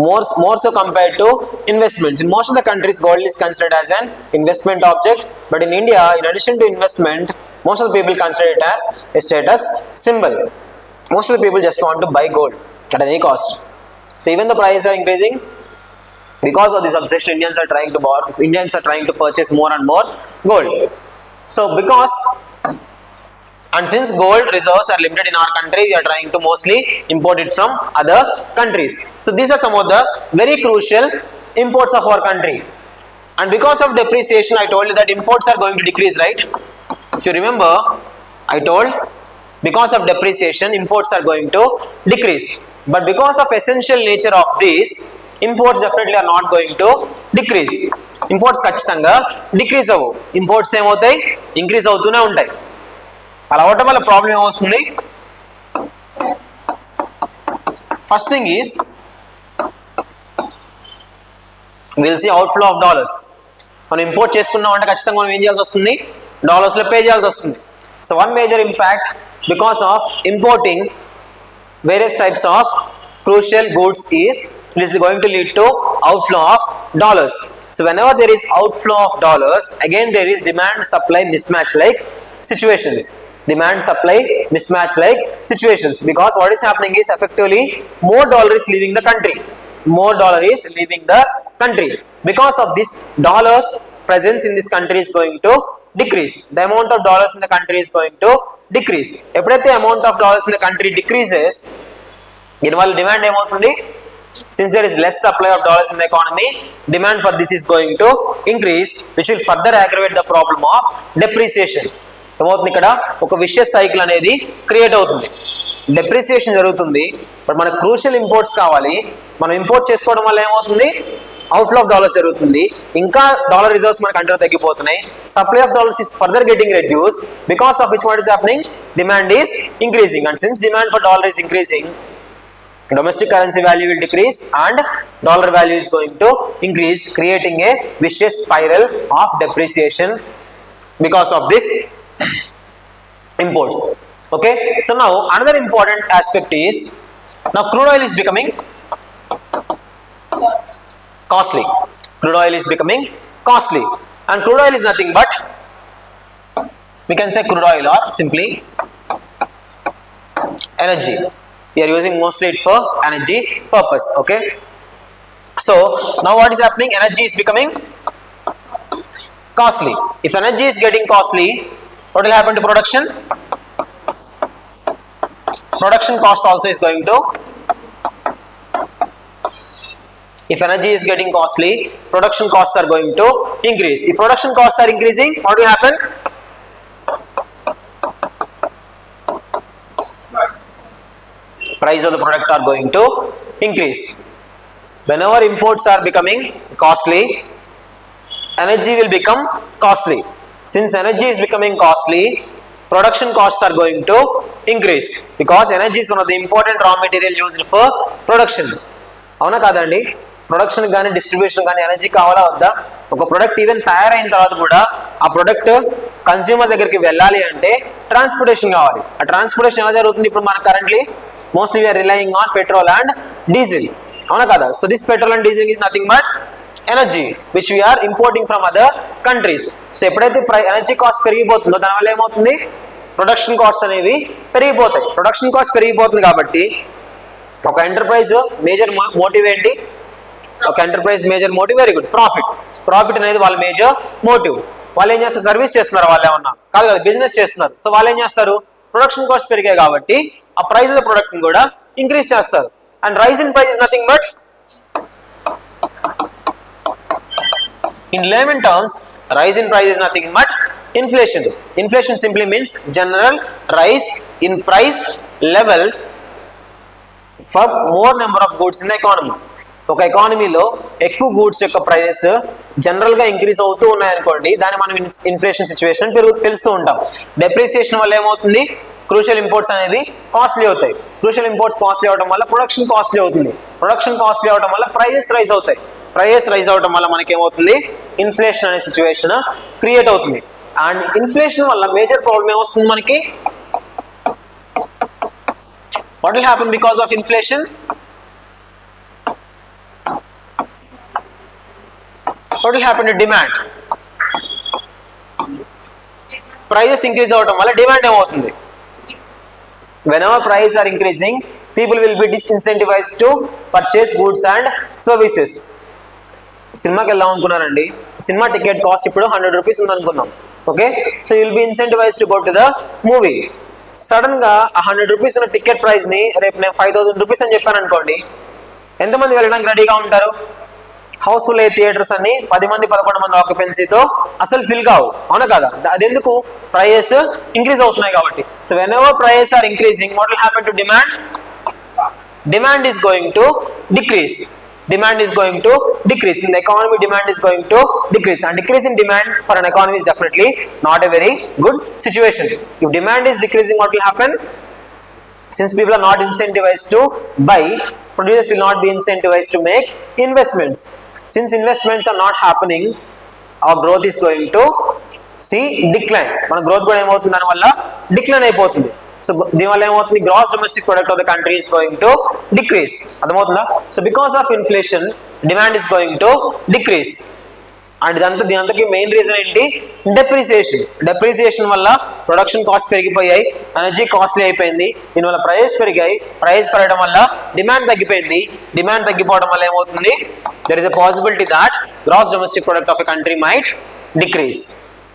More so compared to investments. In most of the countries, gold is considered as an investment object. But in India, in addition to investment, most of the people consider it as a status symbol. Most of the people just want to buy gold at any cost. So even the prices are increasing. Because of this obsession, Indians are trying to purchase more and more gold. So and since gold reserves are limited in our country, we are trying to mostly import it from other countries. So these are some of the very crucial imports of our country. And because of depreciation, I told you that imports are going to decrease, right? If you remember, I told because of depreciation, imports are going to decrease. But because of essential nature of this, imports definitely are not going to decrease. Imports ఖచ్చితంగా decrease అవ్వవు. Imports ఏమవుతాయి? Increase అవుతూనే ఉంటాయి. అలా అవటం వల్ల problem ఏమవుతుంది? First thing is will see outflow of dollars. మనం ఇంపోర్ట్ చేసుకున్నాం అంటే ఖచ్చితంగా మనం ఏం చేయాల్సి వస్తుంది? డాలర్స్లో పే చేయాల్సి వస్తుంది. So one major impact because of importing various types of crucial goods is it is going to lead to outflow of dollars. So whenever there is outflow of dollars, again there is demand supply mismatch like situations. Demand supply mismatch like situations, because what is happening is effectively more dollar is leaving the country. More dollar is leaving the country. Because of this, dollars presence in this country is going to decrease. The amount of dollars in the country is going to decrease. ఎప్పుడైతే amount of dollars in the country decreases, దీనివల్ల demand ఏమవుతుంది? Since there is less supply of dollars in the economy, demand for this is going to increase, which will further aggravate the problem of depreciation. ఏమవుతుంది? ఇక్కడ ఒక vicious cycle అనేది create అవుతుంది. Depreciation జరుగుతుంది, but మనకు crucial imports కావాలి. మనం import చేసుకోవడం వల్ల ఏమవుతుంది? అవుట్ఫ్లో ఆఫ్ డాలర్స్ జరుగుతుంది. ఇంకా డాలర్ రిజర్వ్స్ మన కంట్రీలో తగ్గిపోతున్నాయి. Supply of dollars is further getting reduced, because of which what is happening? Demand is increasing, and since demand for dollar is increasing, domestic currency value will decrease and dollar value is going to increase, creating a vicious spiral of depreciation because of this imports. Okay, so now another important aspect is, now crude oil is becoming costly. Crude oil is becoming costly, and crude oil is nothing but, we can say crude oil or simply energy. We are using mostly it for energy purpose. Okay, so now what is happening? Energy is becoming costly. If energy is getting costly, what will happen to production? Production cost also is going to, if energy is getting costly, production costs are going to increase. If production costs are increasing, what will happen? Price of the product are going to increase. Whenever imports are becoming costly, energy will become costly. Since energy is becoming costly, production costs are going to increase, because energy is one of the important raw material used for production. అవునా కాదండి? Production కానీ distribution కానీ energy కావాలా వద్దా? ఒక product even తయారైన తర్వాత కూడా ఆ ప్రొడక్ట్ కన్స్యూమర్ దగ్గరికి వెళ్ళాలి అంటే ట్రాన్స్పోర్టేషన్ కావాలి. ఆ ట్రాన్స్పోర్టేషన్ ఎలా జరుగుతుంది? ఇప్పుడు మన currently mostly we are relying on petrol and diesel. అవునా కదా? So this petrol and diesel is nothing but energy which we are importing from other countries. So ఎప్పుడైతే ఎనర్జీ కాస్ట్ పెరిగిపోతుందో దానివల్ల ఏమవుతుంది? ప్రొడక్షన్ కాస్ట్ అనేవి పెరిగిపోతాయి. ప్రొడక్షన్ కాస్ట్ పెరిగిపోతుంది కాబట్టి ఒక ఎంటర్ప్రైజ్ మేజర్ మోటివ్ ఏంటి? ఒక enterprise major motive very good, profit. Profit అనేది వాళ్ళ మేజర్ మోటివ్. వాళ్ళు ఏం చేస్తారు, సర్వీస్ చేస్తున్నారు వాళ్ళు ఏమన్నా కాదు కదా, బిజినెస్ చేస్తున్నారు. సో వాళ్ళు ఏం చేస్తారు, ప్రొడక్షన్ కాస్ట్ పెరిగాయి కాబట్టి ఆ ప్రైస్ ఆఫ్ ప్రొడక్ట్ కూడా ఇంక్రీజ్ చేస్తారు. And rise in price is nothing but, in layman terms, rise in price is nothing but inflation. Inflation simply means general rise in price level for more number of goods in the economy. ఒక ఎకానమీలో ఎక్కువ goods యొక్క prices general గా increase అవుతూ ఉన్నాయనుకోండి, దాన్ని మనం inflation situation తెలుస్తూ ఉంటాం. డెప్రిసియేషన్ వల్ల ఏమవుతుంది, క్రూషియల్ ఇంపోర్ట్స్ అనేది కాస్ట్లీ అవుతాయి. క్రూషియల్ ఇంపోర్ట్స్ కాస్ట్లీ అవడం వల్ల ప్రొడక్షన్ కాస్ట్లీ అవుతుంది. ప్రొడక్షన్ కాస్ట్లీ అవడం వల్ల ప్రైజెస్ రైజ్ అవుతాయి. ప్రైజెస్ రైజ్ అవడం వల్ల మనకి ఏమవుతుంది, ఇన్ఫ్లేషన్ అనే సిచ్యువేషన్ క్రియేట్ అవుతుంది. అండ్ ఇన్ఫ్లేషన్ వల్ల మేజర్ ప్రాబ్లం ఏమొస్తుంది మనకి, what will happen because of inflation, what will happen to demand? Prices increase అవడం వల్ల డిమాండ్ ఏమవుతుంది, whenever prices are increasing people will be disincentivized to purchase goods and services. సినిమాకి వెళ్దాం అనుకున్నారండి, cinema ticket cost ఇప్పుడు 100 rupees ఉంది అనుకుందాం, okay. So you will be incentivized to go to the movie. Sudden గా 100 rupees ఉన్న ticket price ని రేపు నేను 5000 రూపీస్ అని చెప్పాను అనుకోండి, ఎంతమంది వెళ్ళడానికి రెడీగా ఉంటారు? హౌస్ఫుల్ అయ్యే థియేటర్స్ అన్ని 10 మంది 11 మంది ఆక్యుపెన్సీతో అసలు ఫిల్ కావు, అవునా కదా? అదెందుకు, ప్రైజెస్ ఇంక్రీజ్ అవుతున్నాయి కాబట్టి. So whenever prices are increasing, what will happen to demand? Demand is going to decrease. Demand is going to decrease in the economy. Demand is going to decrease, and decrease in demand for an economy is definitely not a very good situation. If demand is decreasing, what will happen? Since people are not incentivized to buy, producers will not be incentivized to make investments. Since investments are not happening, our growth is going to see decline. మన growth కూడా ఏమవుతుంది, దాని వల్ల decline అయిపోతుంది. So దీనివల్ల ఏమవుతుంది, gross domestic product of the country is going to decrease. అర్థమవుతుందా? So because of inflation demand is going to decrease. And దీనంతకి మెయిన్ రీజన్ ఏంటి, డెప్రిసియేషన్. డెప్రిసియేషన్ వల్ల ప్రొడక్షన్ కాస్ట్ పెరిగిపోయాయి, ఎనర్జీ కాస్ట్లీ అయిపోయింది, దీనివల్ల ప్రైస్ పెరిగాయి. ప్రైస్ పెరగడం వల్ల డిమాండ్ తగ్గిపోయింది. డిమాండ్ తగ్గిపోవడం వల్ల ఏమవుతుంది, there is a possibility that gross domestic product of a country might decrease.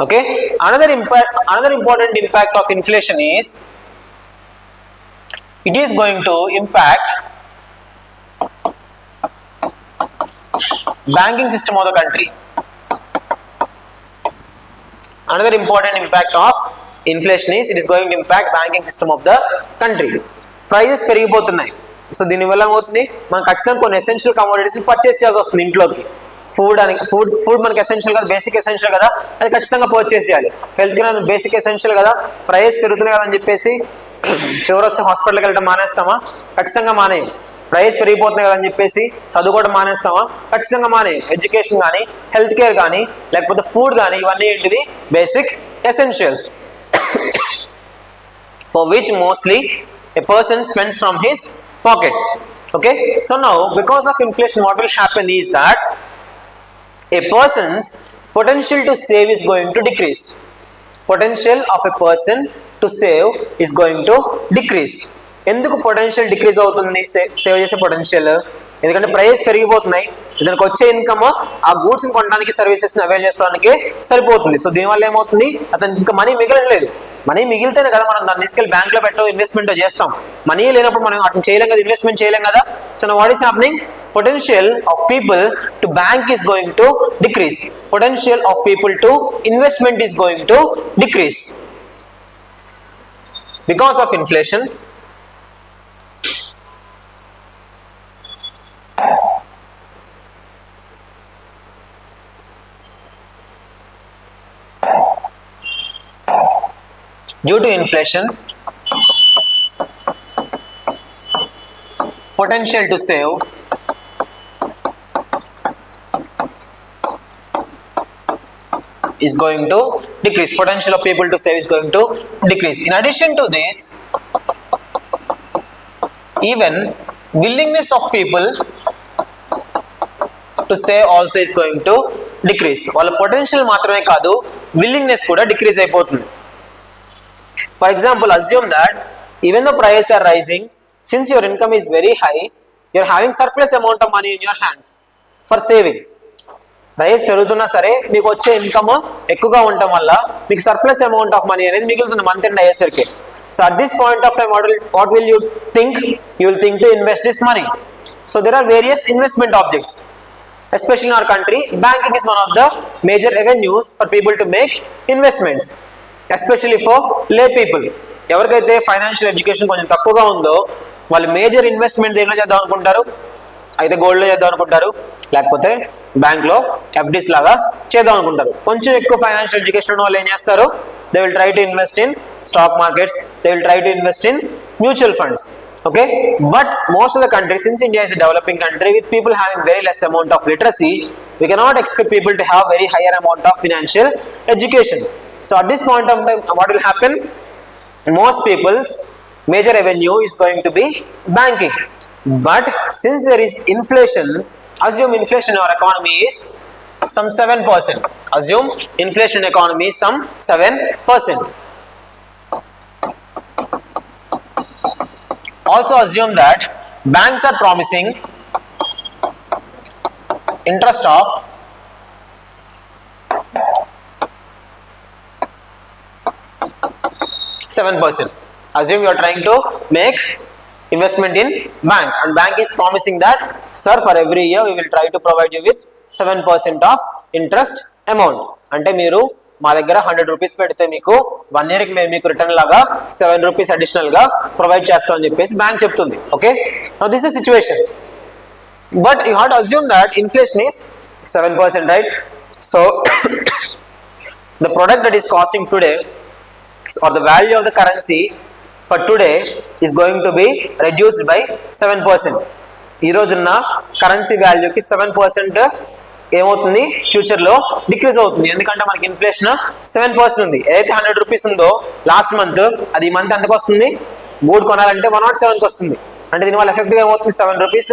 Okay, another important impact of inflation is it is going to impact banking system of the country. Another important impact of inflation is it is going to impact banking system of the country. Prices పెరిగిపోతున్నాయి. So దీనివల్ల ఏమవుతుంది, మనం ఖచ్చితంగా కొన్ని essential commodities purchase చేయాల్సి వస్తుంది ఇంట్లోకి. Food మనకి ఎసెన్షియల్ కదా, బేసిక్ ఎసెన్షియల్ కదా, అది ఖచ్చితంగా పర్చేస్ చేయాలి. హెల్త్ కేర్ బేసిక్ ఎసెన్షియల్ కదా, ప్రైస్ పెరుగుతున్నాయి కదా అని చెప్పేసి ఫీవర్ వస్తే హాస్పిటల్కి వెళ్ళడం మానేస్తామా? ఖచ్చితంగా మానేయం. ప్రైస్ పెరిగిపోతున్నాయి కదా అని చెప్పేసి చదువుకోవడం మానేస్తామా? ఖచ్చితంగా మానేయం. ఎడ్యుకేషన్ కానీ, హెల్త్ కేర్ కానీ, లేకపోతే ఫుడ్ కానీ, ఇవన్నీ ఏంటిది, basic essentials for which mostly a person spends from his pocket. Okay, so now because of inflation, what will happen is that a person's potential to save is going to decrease. Potential of a person to save is going to decrease. ఎందుకు potential decrease అవుతుంది, save చేసే potential? ఎందుకంటే price పెరిగిపోతున్నాయి, దానికి వచ్చే income ఆ goods ని కొనడానికి, సర్వీసెస్ ని అవైల్ చేసుకోవడానికి సరిపోతుంది. సో దీనివల్ల ఏమవుతుంది, అతను ఇంకా మనీ మిగలట్లేదు. మనీ మిగిలితేనే కదా మనం దాన్ని తీసుకెళ్ళి బ్యాంక్ లో పెట్టో ఇన్వెస్ట్మెంట్ చేస్తాం. మనీ లేనప్పుడు మనం అట్లా చేయలేం కదా, ఇన్వెస్ట్మెంట్ చేయలేం కదా. So now what is happening, potential of people to bank is going to decrease. Potential of people to investment is going to decrease because of inflation. Due to inflation, potential to save is going to decrease. Potential of people to save is going to decrease. In addition to this, even willingness of people to save also is going to decrease. వాళ్ళ potential మాత్రమే కాదు, willingness కూడా decrease అయిపోతుంది. For example, assume that even though prices are rising, since your income is very high, you are having surplus amount of money in your hands for saving. Price పెరుగుతున్నా సరే మీకు వచ్చే income ఎక్కువగా ఉండటం వల్ల మీకు సర్ప్లస్ అమౌంట్ ఆఫ్ మనీ అనేది మిగులుతుంది మంత్ ఎండ్ అయ్యేసరికి. So at this point of time what will you think? You will think to invest this money. So there are various investment objects, especially in our country. Banking is one of the major avenues for people to make investments, especially for lay people. ఎవరికైతే financial education కొంచెం తక్కువగా ఉందో వాళ్ళు major investment దేంట్లో చేద్దాం అనుకుంటారు, అయితే గోల్డ్లో చేద్దాం అనుకుంటారు, లేకపోతే బ్యాంక్లో ఎఫ్డీస్ లాగా చేద్దాం అనుకుంటారు. కొంచెం ఎక్కువ ఫైనాన్షియల్ ఎడ్యుకేషన్ ఉన్న వాళ్ళు ఏం చేస్తారు? They will try to invest in stock markets, they will try to invest in mutual funds. Okay, but most of the countries, since India is a developing country with people having very less amount of literacy, we cannot expect people to have very higher amount of financial education. So at this point of time, what will happen? Most people's major avenue is going to be banking. But since there is inflation, assume inflation in our economy is some 7%. Assume inflation in economy is some 7%. Also assume that banks are promising interest of 7%. Assume you are trying to make investment in bank and bank is promising that, sir, for every year we will try to provide you with 7% of interest amount. అంటే మీరు మా దగ్గర 100 rupees పెడితే మీకు 1 ఇయర్కి మేము మీకు return లాగా 7 రూపీస్ అడిషనల్ గా ప్రొవైడ్ చేస్తామని చెప్పేసి బ్యాంక్ చెప్తుంది. Okay, now this is situation, but you have to assume that inflation is 7%, right? So the product that is costing today or the value of the currency for today is going to be reduced by 7%. ఈ రోజున్న currency వాల్యూకి 7% ఏమవుతుంది? Future లో decrease అవుతుంది. ఎందుకంటే మనకి inflation 7% ఉంది. ఏదైతే 100 rupees ఉందో లాస్ట్ మంత్, అది ఈ మంత్ ఎంతకు వస్తుంది? గూడ్ కొనాలంటే 107కి వస్తుంది. అంటే దీనివల్ల ఎఫెక్ట్ గా ఏమవుతుంది? 7 rupees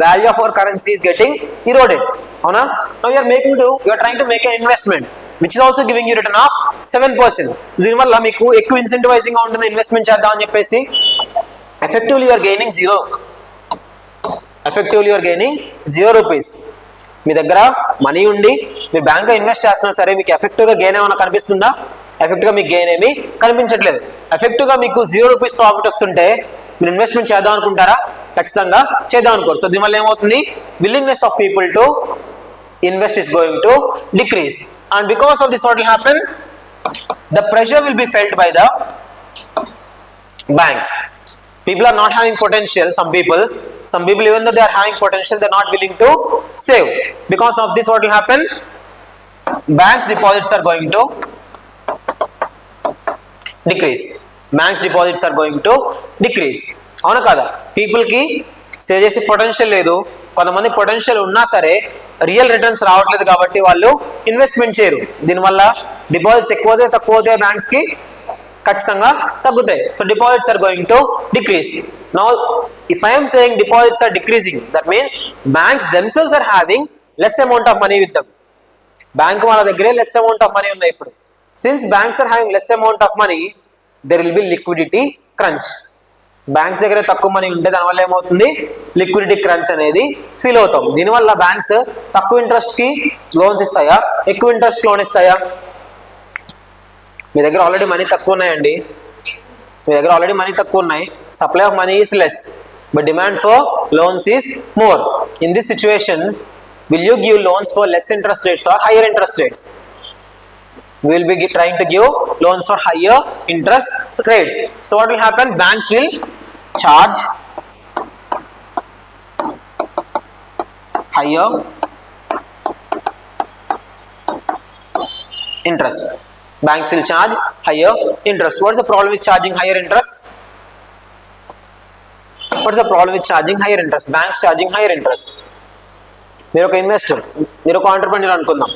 value of our currency is getting eroded. అవునా? Now you are trying to make an investment which is also giving you return of 7%. So దీనివల్ల మీకు ఎక్కువ ఇన్సెంటివైజింగ్ గా ఉంటుంది ఇన్వెస్ట్మెంట్ చేద్దాం అని చెప్పేసి. Effectively you are gaining zero. Effectively you are gaining 0 rupees. మీ దగ్గర మనీ ఉండి మీరు బ్యాంక్లో ఇన్వెస్ట్ చేస్తున్నా సరే మీకు ఎఫెక్టివ్గా గెయిన్ ఏమైనా కనిపిస్తుందా? ఎఫెక్టివ్గా మీకు గెయిన్ ఏమీ కనిపించట్లేదు. ఎఫెక్టివ్గా మీకు 0 రూపీస్ ప్రాఫిట్ వస్తుంటే మీరు ఇన్వెస్ట్మెంట్ చేద్దాం అనుకుంటారా? ఖచ్చితంగా చేద్దాం అనుకోరు. సో దీనివల్ల ఏమవుతుంది? Willingness of people to invest is going to decrease, and because of this what will happen? The pressure will be felt by the banks. People are not having potential. Some people even though they are having potential, they are not willing to save. Because of this what will happen? Banks deposits are going to decrease. Banks deposits are going to decrease. అవునా కదా? People కి save చేసే potential లేదు. కొంతమంది potential ఉన్నా సరే real returns రావట్లేదు కాబట్టి వాళ్ళు ఇన్వెస్ట్మెంట్ చేయరు. దీనివల్ల డిపాజిట్స్ తక్కువ అవుతాయి, బ్యాంక్స్ కి ఖచ్చితంగా తగ్గుతాయి. So deposits are going to decrease. Now if I'm saying deposits are decreasing, that means banks themselves are having less amount of money with them. Bank వాళ్ళ దగ్గరే లెస్ అమౌంట్ ఆఫ్ మనీ ఉన్నాయి ఇప్పుడు. Since banks are having less amount of money, there will be liquidity crunch. Banks దగ్గర తక్కువ money ఉంటే దానివల్ల ఏమవుతుంది? Liquidity crunch అనేది ఫీల్ అవుతాం. దీనివల్ల బ్యాంక్స్ తక్కువ ఇంట్రెస్ట్ కి లోన్స్ ఇస్తాయా, ఎక్కువ ఇంట్రెస్ట్ లోన్ ఇస్తాయా? మీ దగ్గర ఆల్రెడీ మనీ తక్కువ ఉన్నాయండి, supply of money is less but demand for loans is more. In this situation will you give loans for less interest rates or higher interest rates? We will be trying to give loans for higher interest rates. So what will happen? Banks will charge higher interest. Banks will charge higher interest. What is the problem with charging higher interest? What is the problem with charging higher interest? Banks charging higher interest. మీరు ఒక investor, మీరు ఒక entrepreneur అనుకుందాం.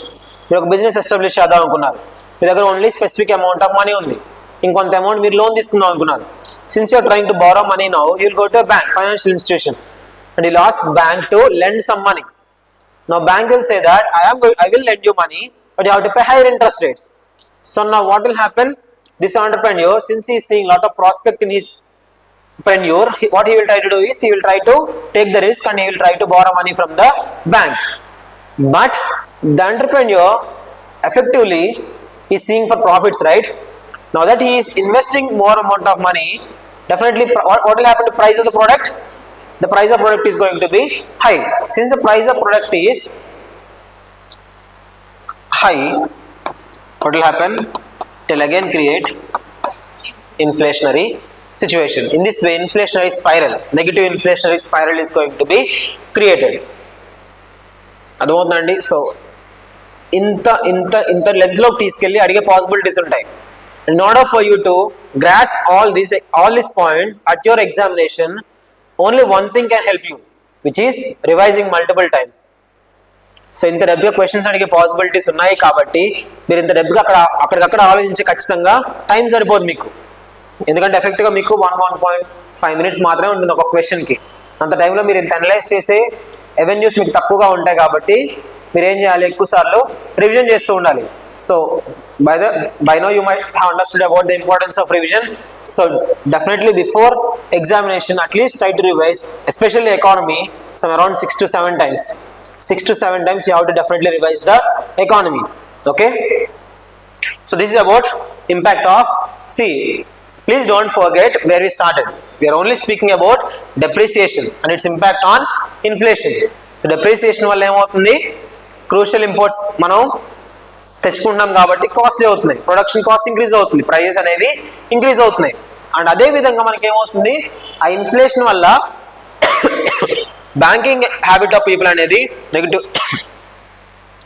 మీరు ఒక business establish చేద్దాం అనుకున్నారు. మీ దగ్గర only specific amount of money ఉంది. ఇంకొంత అమౌంట్ మీరు లోన్ తీసుకుందాం అనుకున్నారు. Since you are trying to borrow money now, you will go to a bank, financial institution, and you'll ask bank to lend some money. Now bank will say that I will lend you money, but you have to pay higher interest rates. So now what will happen? This entrepreneur, since he is seeing lot of prospect in his entrepreneur, what he will try to do is he will try to take the risk and he will try to borrow money from the bank. But the entrepreneur effectively is seeing for profits, right? Now that he is investing more amount of money, definitely what will happen to price of the product? The price of product is going to be high. Since the price of product is high, what will happen? It will again create inflationary situation. In this way, inflationary spiral, negative inflationary spiral is going to be created. అర్థమవుతుందండి. So ఇంత లెంత్లోకి తీసుకెళ్ళి అడిగే possibilities ఉంటాయి. In order for you to grasp all these points at your examination, only one thing can help you, which is revising multiple times. So ఇంత డెప్గా questions అడిగే possibilities ఉన్నాయి కాబట్టి మీరు ఇంత డెప్గా అక్కడికక్కడ ఆలోచించి ఖచ్చితంగా టైం సరిపోదు మీకు. ఎందుకంటే ఎఫెక్ట్గా మీకు 1.5 minutes మాత్రమే ఉంటుంది ఒక క్వశ్చన్కి. అంత టైంలో మీరు ఇంత అనలైజ్ చేసే అవెన్యూస్ మీకు తక్కువగా ఉంటాయి కాబట్టి మీరు ఏం చేయాలి, ఎక్కువ సార్లు రివిజన్ చేస్తూ ఉండాలి. So by now you might have understood about the importance of revision. So definitely before examination at least try to revise, especially economy, some around 6 to 7 times. 6 to 7 times you have to definitely revise the economy. Okay, so this is about impact of, see, please don't forget where we started. We are only speaking about depreciation and its impact on inflation. So depreciation వల్ల ఏమవుతుంది, crucial imports మనం తెచ్చుకుంటున్నాం కాబట్టి costly అవుతున్నాయి, production cost increase అవుతుంది, prices అనేవి increase అవుతున్నాయి. And అదే విధంగా మనకి ఏమవుతుంది, ఆ ఇన్ఫ్లేషన్ వల్ల బ్యాంకింగ్ హ్యాబిట్ ఆఫ్ పీపుల్ అనేది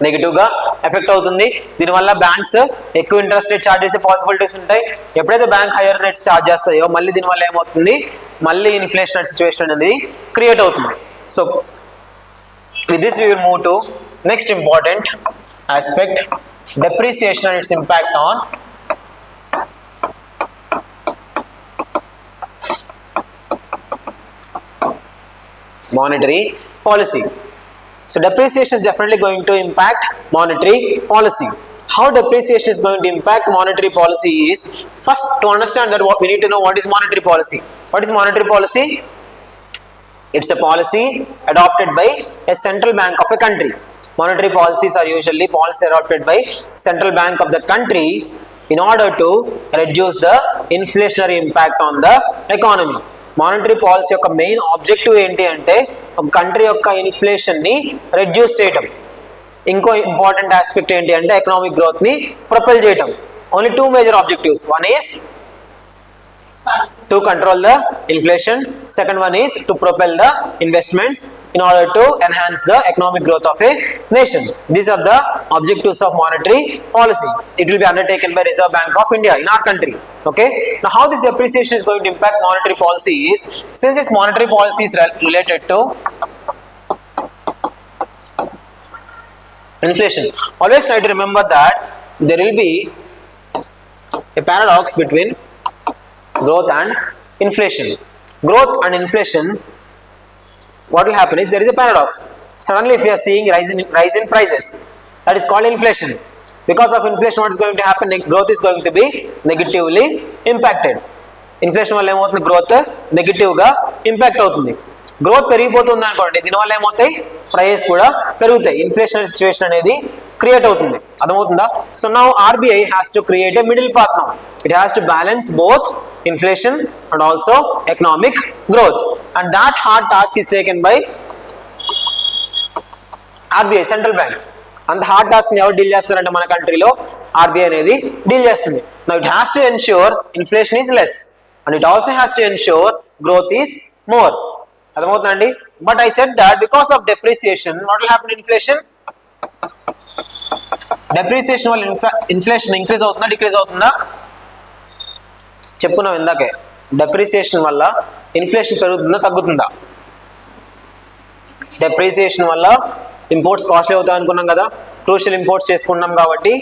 నెగిటివ్గా ఎఫెక్ట్ అవుతుంది. దీనివల్ల బ్యాంక్స్ ఎక్కువ ఇంట్రెస్ట్ రేట్ ఛార్జ్ చేసే పాసిబిలిటీస్ ఉంటాయి. ఎప్పుడైతే బ్యాంక్ హైయర్ రేట్స్ ఛార్జ్ చేస్తాయో మళ్ళీ దీనివల్ల ఏమవుతుంది, మళ్ళీ ఇన్ఫ్లేషన్ సిచ్యువేషన్ అనేది క్రియేట్ అవుతుంది. So with this we will move to next important aspect, depreciation and its impact on monetary policy. So depreciation is definitely going to impact monetary policy. How depreciation is going to impact monetary policy is, first to understand that we need to know what is monetary policy. What is monetary policy? It's a policy adopted by a central bank of a country. Monetary policies are usually policies adopted by central bank of the country in order to reduce the inflationary impact on the economy. Monetary policy యొక్క main objective ఏంటి అంటే ఒక country యొక్క ఇన్ఫ్లేషన్ని reduce చేయటం. ఇంకో important aspect ఏంటి అంటే economic గ్రోత్ని propel చేయటం. Only 2 major objectives. One is to control the inflation, second one is to propel the investments in order to enhance the economic growth of a nation. These are the objectives of monetary policy. It will be undertaken by Reserve Bank of India in our country. Okay, now how this depreciation is going to impact monetary policy is, since this monetary policy is related to inflation, always try to remember that there will be a paradox between growth and inflation. Growth and inflation, what will happen is there is a paradox. Suddenly if you are seeing rise in prices, that is called inflation. Because of inflation, what is going to happen? Growth is going to be negatively impacted. Inflation వల్ల ఏమవుతుంది, growth నెగిటివ్గా impact అవుతుంది. Growth పెరిగిపోతుంది అనుకోండి, దీనివల్ల ఏమవుతాయి, prices కూడా పెరుగుతాయి, ఇన్ఫ్లేషన్ సిచ్యువేషన్ అనేది క్రియేట్ అవుతుంది. అర్థమవుతుందా? So now RBI has to create a middle path. Now it has to balance both inflation and also economic growth, and that hard task is taken by RBI, central bank. And the hard task ni evaru deal chestarante mana country lo RBI anedi deal chestundi. Now it has to ensure inflation is less and it also has to ensure growth is more. Adamavutundandi. But I said that because of depreciation, what will happen to inflation? Depreciation వల్ల inflation increase అవుతుందా, decrease అవుతుందా? చెప్పుకున్నాం ఇందాకే, depreciation వల్ల inflation పెరుగుతుందా, తగ్గుతుందా? Depreciation వల్ల imports costly అవుతాయి అనుకున్నాం కదా, క్రూషియల్ ఇంపోర్ట్స్ చేసుకున్నాం కాబట్టి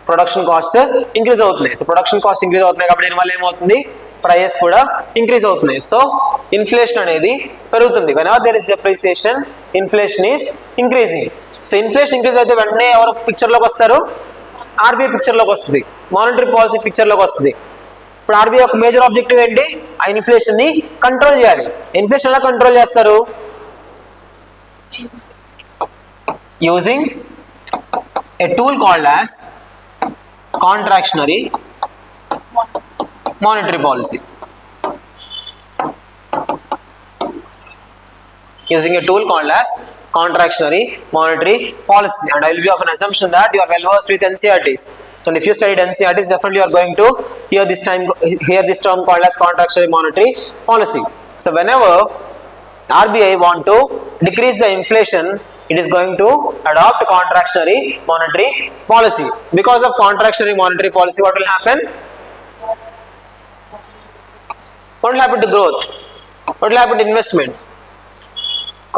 ప్రొడక్షన్ కాస్ట్ ఇంక్రీజ్ అవుతున్నాయి. సో ప్రొడక్షన్ కాస్ట్ ఇంక్రీజ్ అవుతున్నాయి కాబట్టి దీనివల్ల ఏమవుతుంది, ప్రైజెస్ కూడా ఇంక్రీజ్ అవుతున్నాయి. సో ఇన్ఫ్లేషన్ అనేది పెరుగుతుంది. Whenever there is depreciation, inflation is increasing. So inflation increase అయితే వెంటనే ఎవరు పిక్చర్లోకి వస్తారు, ఆర్బీఐ పిక్చర్లోకి వస్తుంది, మానిటరీ పాలసీ పిక్చర్లోకి వస్తుంది. ఇప్పుడు ఆర్బీఐ ఒక మేజర్ ఆబ్జెక్టివ్ ఏంటి, ఆ ఇన్ఫ్లేషన్ ని కంట్రోల్ చేయాలి. ఇన్ఫ్లేషన్ ఎలా కంట్రోల్ చేస్తారు, using a tool called as contractionary monetary policy. Using a tool called as contractionary monetary policy, and I will be of an assumption that you are well versed with NCERTs. So if you studied NCERTs, definitely you are going to hear this term called as contractionary monetary policy. So whenever RBI want to decrease the inflation, it is going to adopt contractionary monetary policy. Because of contractionary monetary policy, what will happen? What will happen to growth? What will happen to investments?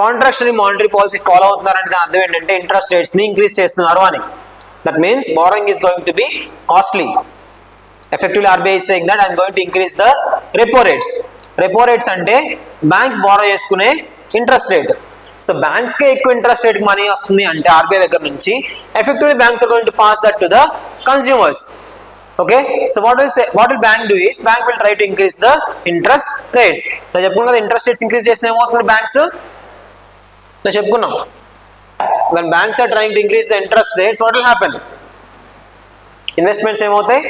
Contractionary monetary policy follow అవుతున్నారంటే దాని అర్థం ఏంటంటే interest rates ని increase చేస్తున్నారు అని. That means borrowing is going to be costly. Effectively RBI is saying that I am going to increase the repo rates. Repo rates అంటే banks borrow చేసుకునే interest rate. So banks కే ఎక్కువ interest rate money వస్తుంది అంటే RBI దగ్గర నుంచి effectively banks are going to pass that to the consumers. Okay, so what will bank do is bank will try to increase the interest rates. నేను చెప్పుకున్నాను కదా interest rates increase చేస్తే ఏమవుతుంది banks నేను చెప్పుకున్నాం. When banks are trying to increase the interest rates, what will happen? Investments ఏమవుతాయి?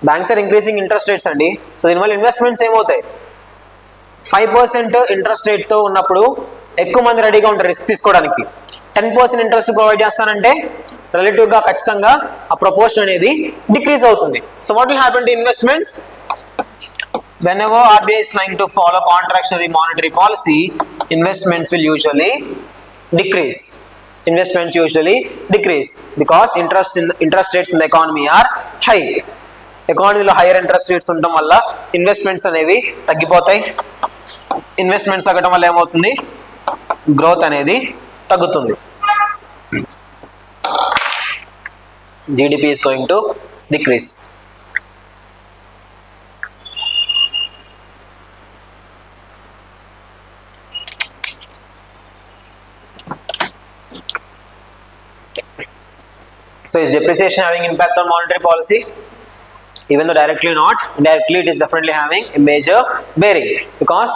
Banks are increasing interest rates అండి. So దీనివల్ల ఇన్వెస్ట్మెంట్స్ ఏమవుతాయి? 5% ఇంట్రెస్ట్ రేట్ తో ఉన్నప్పుడు ఎక్కువ మంది రెడీగా ఉంటారు రిస్క్ తీసుకోవడానికి. 10% ఇంట్రెస్ట్ ప్రొవైడ్ చేస్తానంటే రిలేటివ్ గా ఖచ్చితంగా ఆ ప్రపోర్షన్ అనేది డిక్రీజ్ అవుతుంది. So what will happen to investments? Whenever RBI is trying to follow contractionary monetary policy, investments will usually decrease. Investments usually decrease because interest rates in the economy are high. ఎకానమీలో hire interest rates ఉండడం వల్ల investments అనేవి తగ్గిపోతాయి. Investments తగ్గడం వల్ల ఏమవుతుంది? Growth అనేది తగ్గుతుంది. GDP is going to decrease. So is depreciation having impact on monetary policy? Even though directly not, indirectly it is definitely having a major bearing, because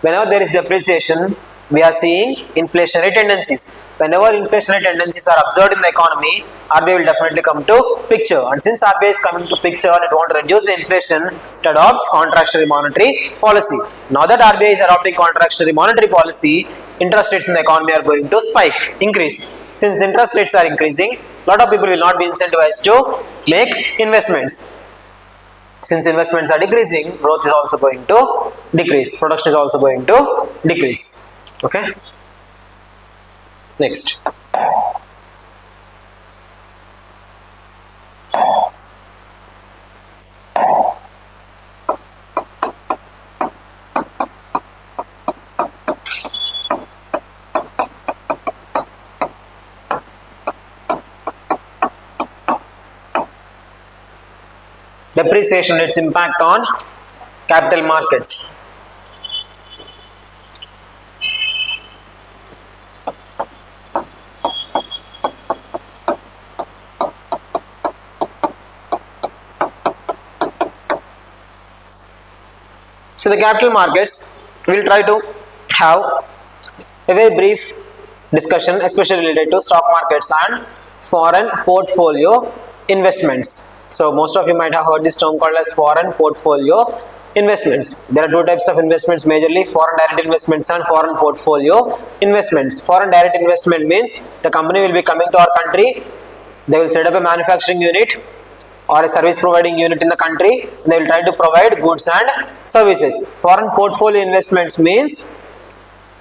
whenever there is depreciation, we are seeing inflationary tendencies. Whenever inflationary tendencies are observed in the economy, RBI will definitely come to picture. And since RBI is coming to picture and it want to reduce the inflation, it adopts contractionary monetary policy. Now that RBI is adopting contractionary monetary policy, interest rates in the economy are going to spike, increase. Since interest rates are increasing, a lot of people will not be incentivized to make investments. Since investments are decreasing, growth is also going to decrease. Production is also going to decrease. Okay. Next. Depreciation, its impact on capital markets. So the capital markets, we will try to have a very brief discussion, especially related to stock markets and foreign portfolio investments. So most of you might have heard this term called as foreign portfolio investments. There are two types of investments majorly: foreign direct investments and foreign portfolio investments. Foreign direct investment means the company will be coming to our country, they will set up a manufacturing unit or a service providing unit in the country, and they will try to provide goods and services. Foreign portfolio investments means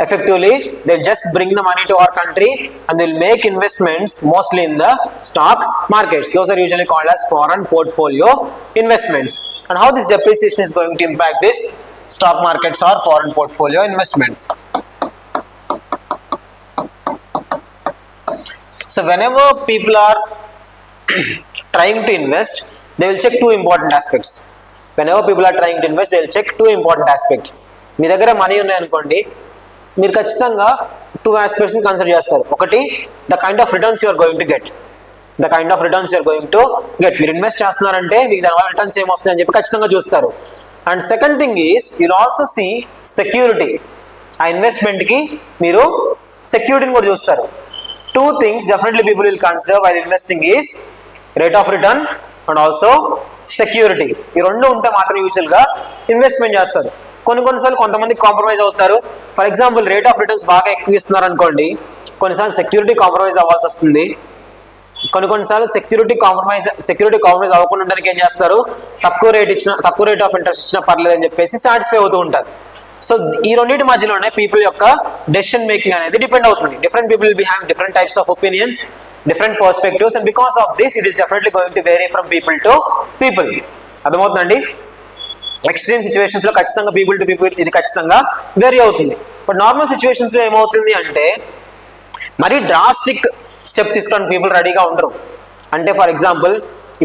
effectively they'll just bring the money to our country and they'll make investments mostly in the stock markets. Those are usually called as foreign portfolio investments. And how this depreciation is going to impact this stock markets or foreign portfolio investments? So whenever people are trying to invest, they will check two important aspects. Whenever people are trying to invest, they will check two important aspects. మీ దగ్గర money ఉన్నాయనుకోండి, మీరు ఖచ్చితంగా two ఆస్పెక్ట్స్ని consider చేస్తారు. ఒకటి, the kind of returns you're going to get. మీరు invest చేస్తున్నారంటే మీకు దానివల్ల రిటర్న్స్ ఏమొస్తుంది అని చెప్పి ఖచ్చితంగా చూస్తారు. And second thing is you'll also see security. ఆ ఇన్వెస్ట్మెంట్కి మీరు సెక్యూరిటీని కూడా చూస్తారు. two things definitely people will consider while investing is rate of return and also security. ఈ రెండు ఉంటే మాత్రం యూజువల్గా ఇన్వెస్ట్మెంట్ చేస్తారు. కొన్నిసార్లు కొంతమంది కాంప్రమైజ్ అవుతారు. For example rate of returns బాగా ఎక్కువ ఇస్తున్నారు అనుకోండి, కొన్నిసార్లు సెక్యూరిటీ కాంప్రమైజ్ అవ్వాల్సి వస్తుంది. కొన్నిసార్లు సెక్యూరిటీ కాంప్రమైజ్ అవ్వకుండా ఉండడానికి ఏం చేస్తారు, తక్కువ రేట్ ఆఫ్ ఇంట్రెస్ట్ ఇచ్చినా పర్లేదు అని చెప్పేసి సాటిస్ఫై అవుతూ ఉంటారు. సో ఈ రెండింటి మధ్యలోనే పీపుల్ యొక్క డెసిషన్ మేకింగ్ అనేది డిపెండ్ అవుతుంది. Different people will be having different types of opinions, different perspectives, and because of this it is definitely going to vary from people to people. అర్థమవుతుందండి? Extreme situations లో ఖచ్చితంగా people to people ఇది ఖచ్చితంగా vary అవుతుంది. But normal situations లో ఏమవుతుంది అంటే మరీ డ్రాస్టిక్ స్టెప్ తీసుకోవడానికి పీపుల్ రెడీగా ఉండరు. అంటే ఫర్ ఎగ్జాంపుల్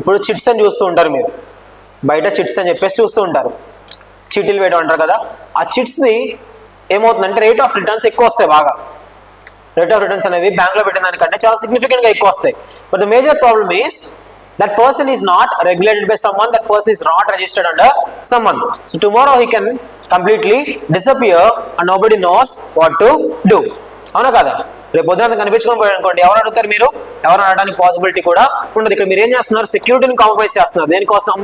ఇప్పుడు చిట్స్ అని చూస్తూ ఉంటారు, మీరు బయట చిట్స్ అని చెప్పేసి చూస్తూ ఉంటారు, చీటీలు వేయడం అంటారు కదా. ఆ చిట్స్ని ఏమవుతుందంటే రేట్ ఆఫ్ రిటర్న్స్ ఎక్కువ వస్తాయి. బాగా రేట్ ఆఫ్ రిటర్న్స్ అనేవి బ్యాంక్లో పెట్టిన దానికంటే చాలా సిగ్నిఫికెంట్గా ఎక్కువ వస్తాయి. But the major problem is that person is not regulated by someone, that person is not registered under someone. So tomorrow he can completely disappear and nobody knows what to do. అవునా కదా? రేపు పొద్దున కనిపించుకొని పోయాడు అనుకోండి, ఎవరు అడుగుతారు? మీరు ఎవరు అడగడానికి పాసిబిలిటీ కూడా ఉండదు. ఇక్కడ మీరు ఏం చేస్తున్నారు, సెక్యూరిటీని కాంప్రమైజ్ చేస్తున్నారు. దేనికోసం?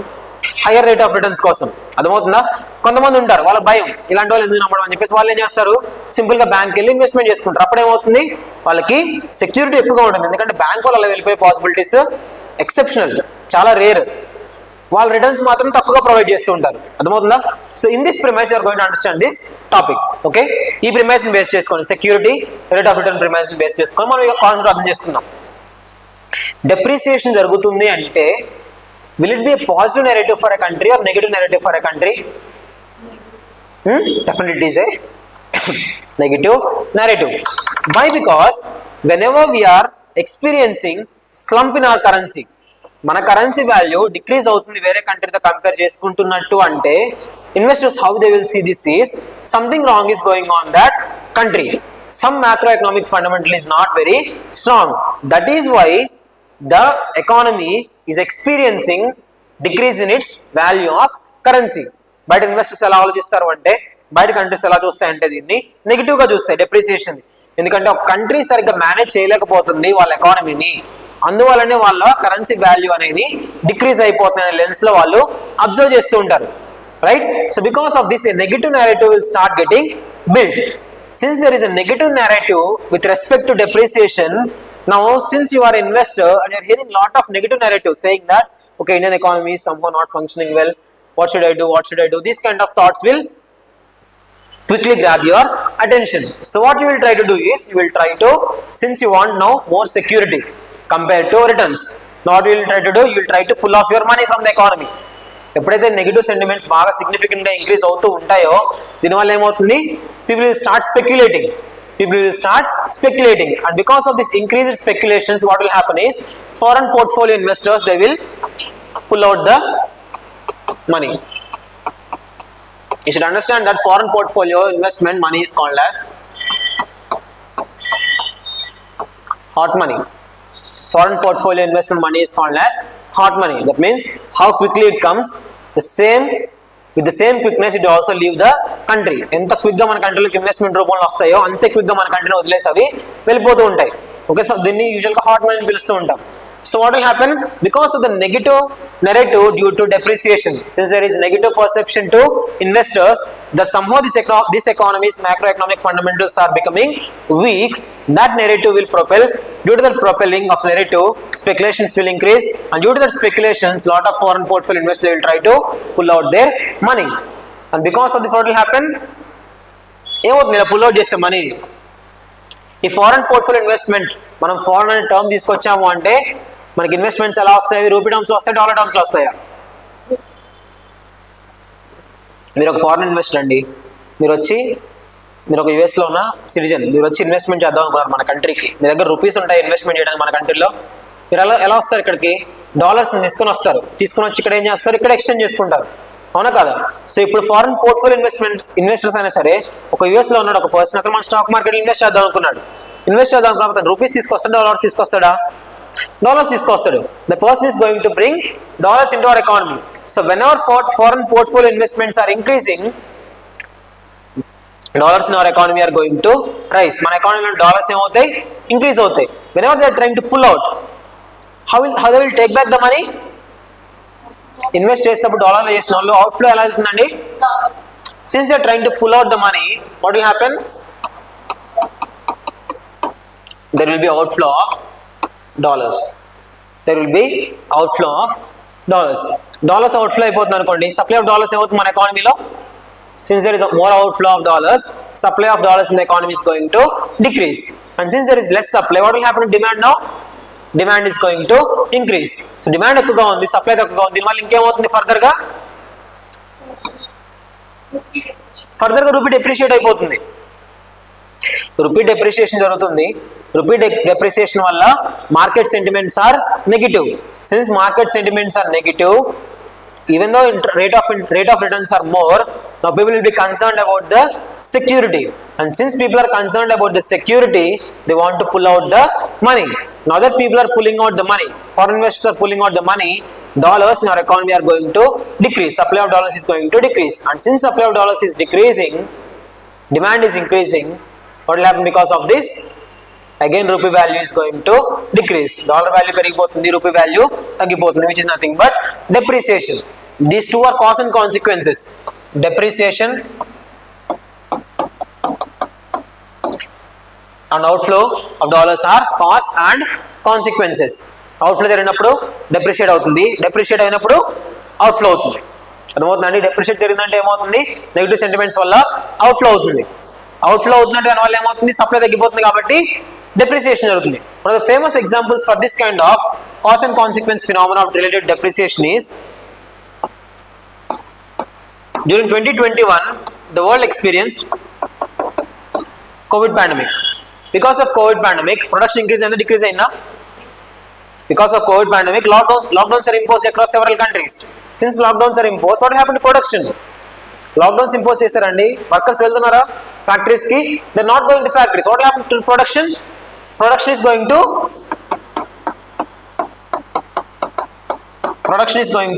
హైయర్ రేట్ ఆఫ్ రిటర్న్స్ కోసం. అర్థమవుతుందా? కొంతమంది ఉంటారు వాళ్ళ భయం, ఇలాంటి వాళ్ళు ఎందుకు నమ్మడం అని చెప్పేసి వాళ్ళు ఏం చేస్తారు, సింపుల్ గా బ్యాంక్కి వెళ్ళి ఇన్వెస్ట్మెంట్ చేసుకుంటారు. అప్పుడు ఏమవుతుంది, వాళ్ళకి సెక్యూరిటీ ఎక్కువగా ఉంటుంది. ఎందుకంటే బ్యాంక్ వాళ్ళు అలా వెళ్ళిపోయే పాసిబిలిటీస్ ఎక్సెప్షనల్, చాలా రేర్. వాళ్ళ రిటర్న్స్ మాత్రం తక్కువగా ప్రొవైడ్ చేస్తూ ఉంటారు. అర్థమవుతుందా? So in this premise you are going to understand this topic. Okay, ఈ ప్రిమైస్ ని బేస్ చేసుకొని, security rate of return premise ని బేస్ చేసుకొని మనం ఇక కాన్సెప్ట్ అర్థం చేసుకుందాం. డెప్రిసియేషన్ జరుగుతుంది అంటే will it be a positive narrative for a country or negative narrative for a country? Definitely it is a negative narrative. Why? Because whenever we are experiencing slump in our currency, మన currency value decrease అవుతుంది వేరే కంట్రీతో compare చేసుకుంటున్నట్టు అంటే investors how they will see this is something wrong is going on that country. Some macro economic fundamental is not very strong. That is why the economy is experiencing decrease in its value of currency. బయట investors ఎలా ఆలోచిస్తారు అంటే, బయట countries ఎలా చూస్తాయంటే దీన్ని negative గా చూస్తాయి depreciation. ఎందుకంటే ఒక కంట్రీ సరిగ్గా మేనేజ్ చేయలేకపోతుంది వాళ్ళ ఎకానమీని, అందువల్లనే వాళ్ళ కరెన్సీ వాల్యూ అనేది డిక్రీజ్ అయిపోతుంది అనే లెన్స్ లో వాళ్ళు అబ్జర్వ్ చేస్తూ ఉంటారు, right? So because of this, a negative narrative will start getting built. Since there is a negative narrative with respect to depreciation, now since you are an investor and you are hearing lot of negative narrative saying that okay, Indian economy is somehow not functioning well, what should I do, these kind of thoughts will quickly grab your attention. So what you will try to do is, you will try to, since you want now more security compared to returns, now what you will try to do, you will try to pull off your money from the economy. ఎప్పుడైతే negative sentiments బాగా significant గా increase అవుతూ ఉంటాయో దీనివల్ల ఏమవుతుంది, people will start speculating and because of this increased speculations what will happen is foreign portfolio investors they will pull out the money. You should understand that foreign portfolio investment money is called as hot money. Foreign portfolio investment money is called as hot money. That means how quickly it comes, with the same quickness it also leave the country. ఎంత quick గా మన కంట్రీలోకి investment రూపంలో వస్తాయో అంతే quick గా మన కంట్రీని వదిలేసి అవి వెళ్ళిపోతూ ఉంటాయి. ఓకే, సో దీన్ని యూజువల్ గా హాట్ మనీ అని పిలుస్తూ ఉంటాం. So what will happen, because of the negative narrative due to depreciation, since there is negative perception to investors that somehow this economy's macroeconomic fundamentals are becoming weak, that narrative will propel. Due to that propelling of narrative, speculations will increase, and due to that speculations lot of foreign portfolio investors will try to pull out their money, and because of this what will happen, ఏమవుతుంది ఇలా pull out చేస్తే money. ఈ foreign portfolio investment మనం foreign అనే term తీసుకొచ్చాము అంటే మనకి investments ఎలా వస్తాయి, రూపీ టర్మ్స్ లో వస్తాయి, డాలర్ టర్మ్స్ లో వస్తాయా? మీరు ఒక ఫారెన్ ఇన్వెస్టర్ అండి, మీరు ఒక యుఎస్ లో ఉన్న సిటిజన్, మీరు వచ్చి ఇన్వెస్ట్మెంట్ చేద్దాం అనుకున్నారు మన కంట్రీకి. మీ దగ్గర రూపీస్ ఉంటాయి ఇన్వెస్ట్మెంట్ చేయడానికి మన కంట్రీలో. మీరు ఎలా వస్తారు ఇక్కడికి, డాలర్స్ తీసుకొని వచ్చి ఇక్కడ ఏం చేస్తారు, ఇక్కడ ఎక్స్చేంజ్ చేసుకుంటారు, అవునా కదా? సో ఇప్పుడు ఫారెన్ పోర్ట్ఫోలియో ఇన్వెస్టర్స్ అయినా సరే, ఒక యుఎస్ లో ఉన్నాడు ఒక పర్సన్, అతను మన స్టాక్ మార్కెట్ ఇన్వెస్ట్ చేద్దాం అనుకున్నాడు. రూపీస్ తీసుకొస్తాడా, డాలర్స్ తీసుకొస్తాడా? డాలర్స్ తీసుకొస్తాడు. The person is going to bring dollars into our economy. So whenever foreign portfolio investments are increasing, dollars in our economy are going to rise. మన ఎకానమీలో dollars ఏమవుతాయి, increase అవుతాయి. whenever they are trying to pull out, how they will take back the money? Invest చేసేటప్పుడు డాలర్లు చేసిన వాళ్ళు outflow ఎలా అవుతుందండి? since they are trying to pull out the money, what will happen? there will be outflow of dollars. there will be outflow of dollars. Dollars outflow అయిపోతుంది అనుకోండి, supply of dollars ఏమవుతుంది మన ఎకానమీలో? since there is a more outflow of dollars, supply of dollars in the economy is going to decrease. And since there is less supply, what will happen to demand now? Demand is going to increase. So demand ఎక్కువగా ఉంది, supply తక్కువగా ఉంది. దీనివల్ల ఇంకేమవుతుంది ఫర్దర్గా rupee depreciate అయిపోతుంది. Rupee depreciation జరుగుతుంది. Rupee depreciation వల్ల market sentiments are negative. Since market sentiments are negative, even though rate of returns are more, now people will be concerned about the security, and since people are concerned about the security, they want to pull out the money. Now that people are pulling out the money, foreign investors are pulling out the money, dollars in our economy are going to decrease. Supply of dollars is going to decrease, and since supply of dollars is decreasing, demand is increasing. What will happen because of this? Again rupee value is going to decrease. Dollar value పెరిగిపోతుంది, rupee value తగ్గిపోతుంది, which is nothing but depreciation. These two are cause and consequences. Depreciation and outflow of dollars are cause and consequences. Outflow జరిగినప్పుడు depreciate అవుతుంది, depreciate అయినప్పుడు outflow అవుతుంది. అర్థమవుతుందండి? depreciate జరిగిందంటే ఏమవుతుంది? Negative sentiments వల్ల అవుట్ఫ్లో అవుతుంది. అవుట్ఫ్లో అవుతుందంటే దానివల్ల ఏమవుతుంది? సప్లై తగ్గిపోతుంది కాబట్టి depreciation జరుగుతుంది. One of the famous examples for this kind of cause and consequence phenomena of related depreciation is during 2021 the world experienced COVID pandemic. Because of COVID pandemic, production increase and decrease ayinda. Because of COVID pandemic, lockdowns are imposed across several countries. Since lockdowns are imposed, what happened to production? Lockdowns impose చేశారండి, workers వెళ్తున్నారా factories కి? They are not going to factories. What happen to production? Production is going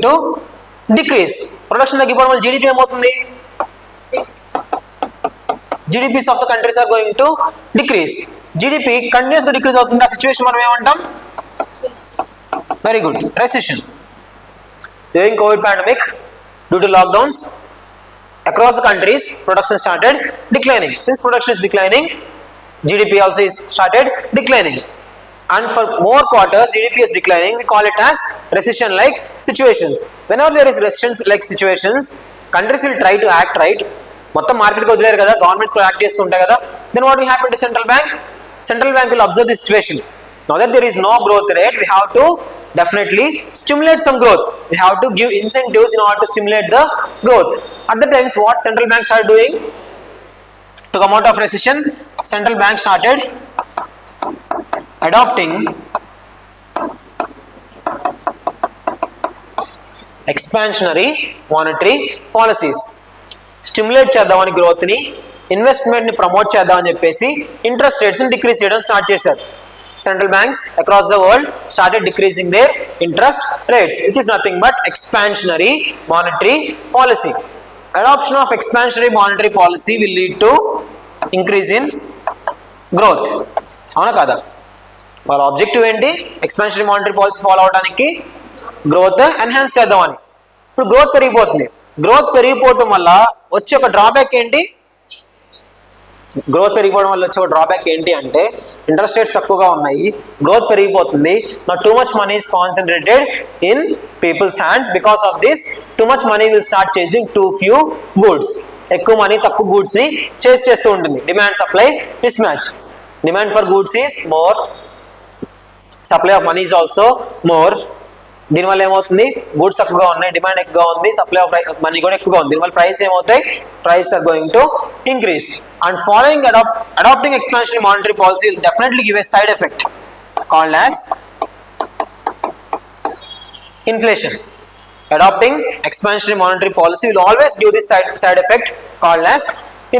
to decrease. Production తగ్గిపోవడం వల్ల GDP ఏమవుతుంది? GDPs of the countries are going to decrease. GDP continuously decrease అవుతుంది. ఆ situation మనం ఏమంటాం? Very good. Recession. During COVID pandemic, due to lockdowns across the countries, production started declining. Since production is declining, GDP also is started declining, and for more quarters GDP is declining. We call it as recession like situations. Whenever there is recession like situations, countries will try to act right. మొత్తం market కి వదిలేరు కదా, governments కూడా act చేస్తూ ఉంటాయి కదా. Then what will happen to central bank? Central bank will observe the situation. Now that there is no growth rate, we have to definitely stimulate some growth. We have to give incentives in order to stimulate the growth. At the times, what central banks are doing to come out of recession? Central bank started adopting expansionary monetary policies. Stimulate చేద్దామని growth ని, investment ని promote చేద్దామని చెప్పేసి interest rates ని decrease చేయడం start చేశారు. Central banks across the world started decreasing their interest rates, which is nothing but expansionary monetary policy. Adoption of expansionary monetary policy will lead to increase in growth. అవునా కాదా? వాళ్ళ objective ఏంటి? Expansionary monetary policy follow అవడానికి growth enhance చేద్దామని. ఇప్పుడు growth పెరిగిపోతుంది. Growth పెరిగిపోవడం వల్ల వచ్చే ఒక డ్రాబ్యాక్ ఏంటి? గ్రోత్ పెరిగిపోవడం వల్ల వచ్చే ఒక డ్రాబ్యాక్ ఏంటి అంటే ఇంట్రెస్ట్ రేట్స్ తక్కువగా ఉన్నాయి, గ్రోత్ పెరిగిపోతుంది. Now too much money is concentrated in people's hands. Because of this too much money will start chasing too few goods. ఎక్కువ మనీ తక్కువ గూడ్స్ ని చేస్తూ ఉంటుంది. Demand supply mismatch. Demand for goods is more, supply of money is also more. దీనివల్ల ఏమవుతుంది? Goods తక్కువగా ఉన్నాయి, demand ఎక్కువగా ఉంది, సప్లై ఆఫ్ మనీ కూడా ఎక్కువగా ఉంది. దీనివల్ల ప్రైస్ ఏమవుతాయి? Price are going to increase. And following adopting expansionary monetary policy will definitely give a side effect called as inflation. Adopting expansionary monetary policy will always give this side effect called as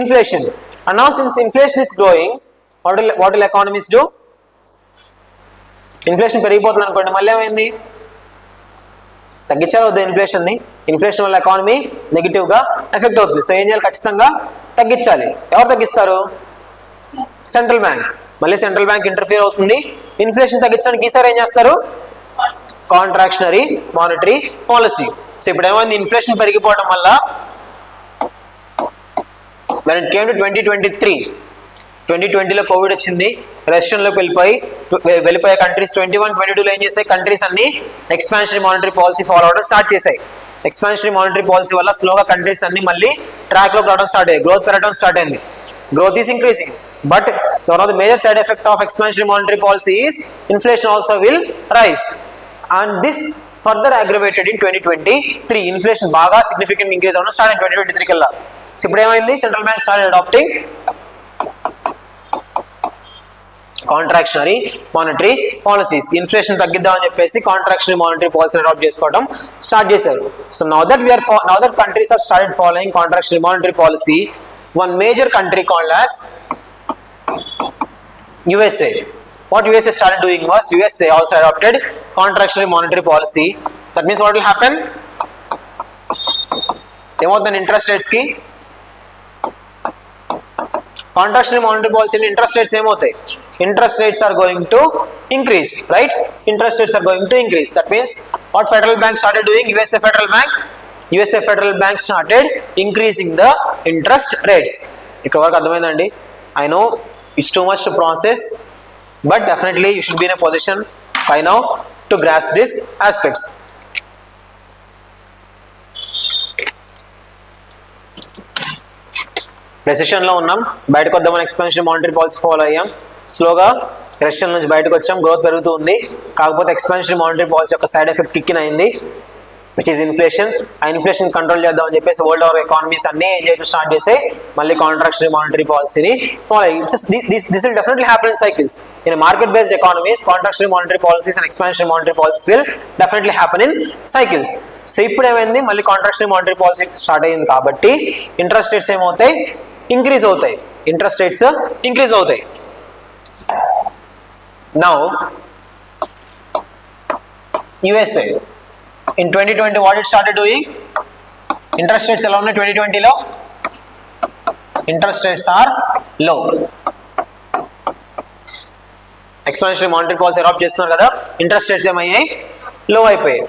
inflation. And now since inflation is growing, what will economists do? Inflation పెరిగిపోతుంది అనుకోండి, మళ్ళీ ఏమైంది? తగ్గించాలి వద్ద inflation ని. Inflation వల్ల economy negative గా effect అవుతుంది. సో ఏం చేయాలి? ఖచ్చితంగా తగ్గించాలి. ఎవరు తగ్గిస్తారు? Central bank. మళ్ళీ సెంట్రల్ బ్యాంక్ ఇంటర్ఫియర్ అవుతుంది. ఇన్ఫ్లేషన్ తగ్గించడానికి ఈసారి ఏం చేస్తారు? కాంట్రాక్షనరీ మానిటరీ పాలసీ. సో ఇప్పుడు ఏమైంది? ఇన్ఫ్లేషన్ పెరిగిపోవడం వల్ల when it came to 2020లో కోవిడ్ వచ్చింది, రెసిషన్లోకి వెళ్ళిపోయే కంట్రీస్ 21-22లో ఏం చేశాయి? కంట్రీస్ అన్ని ఎక్స్పాన్షనరీ మానిటరీ పాలసీ ఫాలో అవడం స్టార్ట్ చేశాయి. ఎక్స్పాన్షనరీ మానిటరీ పాలసీ వల్ల స్లోగా కంట్రీస్ అన్ని మళ్ళీ ట్రాక్లోకి రావడం స్టార్ట్ అయ్యాయి. గ్రోత్ పెరగడం స్టార్ట్ అయింది. Growth is increasing, but one of the major side effect of expansionary monetary policy is inflation also will rise, and this further aggravated in 2023. Inflation బాగా significant increase అవడం start అయింది 2023 కల్లా. So ఇప్పుడు ఏమైంది? Central bank start adopting contractionary monetary policies. Inflation తగ్గిద్దామని చెప్పేసి contractionary monetary policy adopt చేసుకోవడం start చేశారు. So now that countries are started following contractionary monetary policy, one major country called as USA. What USA started doing was USA also adopted contractionary monetary policy. That means what will happen? ఏమవుతుంది? Interest rates కి contractionary monetary policy interest rates ఏమవుతాయి? Interest rates are going to increase, right? Interest rates are going to increase. That means what federal bank started doing? USA Federal Bank started increasing the interest rates. ఇక్కడ వరకు అర్థమైందండి? I know it's too much to process, but definitely you should be in a position by now to grasp these aspects. Recession లో ఉన్నాం, బయటకు వద్దామని expansionary monetary policy follow అయ్యాం. స్లోగా recession నుంచి బయటకు వచ్చాం, గ్రోత్ పెరుగుతూ ఉంది. కాకపోతే ఎక్స్పాన్షనరీ మానిటరీ పాలసీ యొక్క సైడ్ ఎఫెక్ట్ కిక్ అయింది, which is inflation. ఆ ఇన్ఫ్లేషన్ కంట్రోల్ చేద్దామని చెప్పేసి వరల్డ్ ఓవర్ ఎకానమీస్ అన్ని ఏం చేయడం స్టార్ట్ చేసాయి? మళ్ళీ కాంట్రాక్షనరీ మానిటరీ పాలసీని ఫాలో అయ్యి. This will definitely happen in cycles. In a market based economies, contractionary monetary policies and expansionary monetary policies will definitely happen in cycles. So ఇప్పుడు ఏమైంది? మళ్ళీ కాంట్రాక్షనరీ మానిటరీ పాలసీ స్టార్ట్ అయ్యింది కాబట్టి ఇంట్రెస్ట్ రేట్స్ ఏమవుతాయి? Increase అవుతాయి. Interest rates increase అవుతాయి. Now USA in 2020 what it started doing? Interest rates ఎలా ఉన్నాయి 2020లో? Interest rates are low. Expansionary monetary policy adopt చేస్తున్నారు కదా, ఇంట్రెస్ట్ రేట్స్ ఏమయ్యాయి? లో అయిపోయాయి.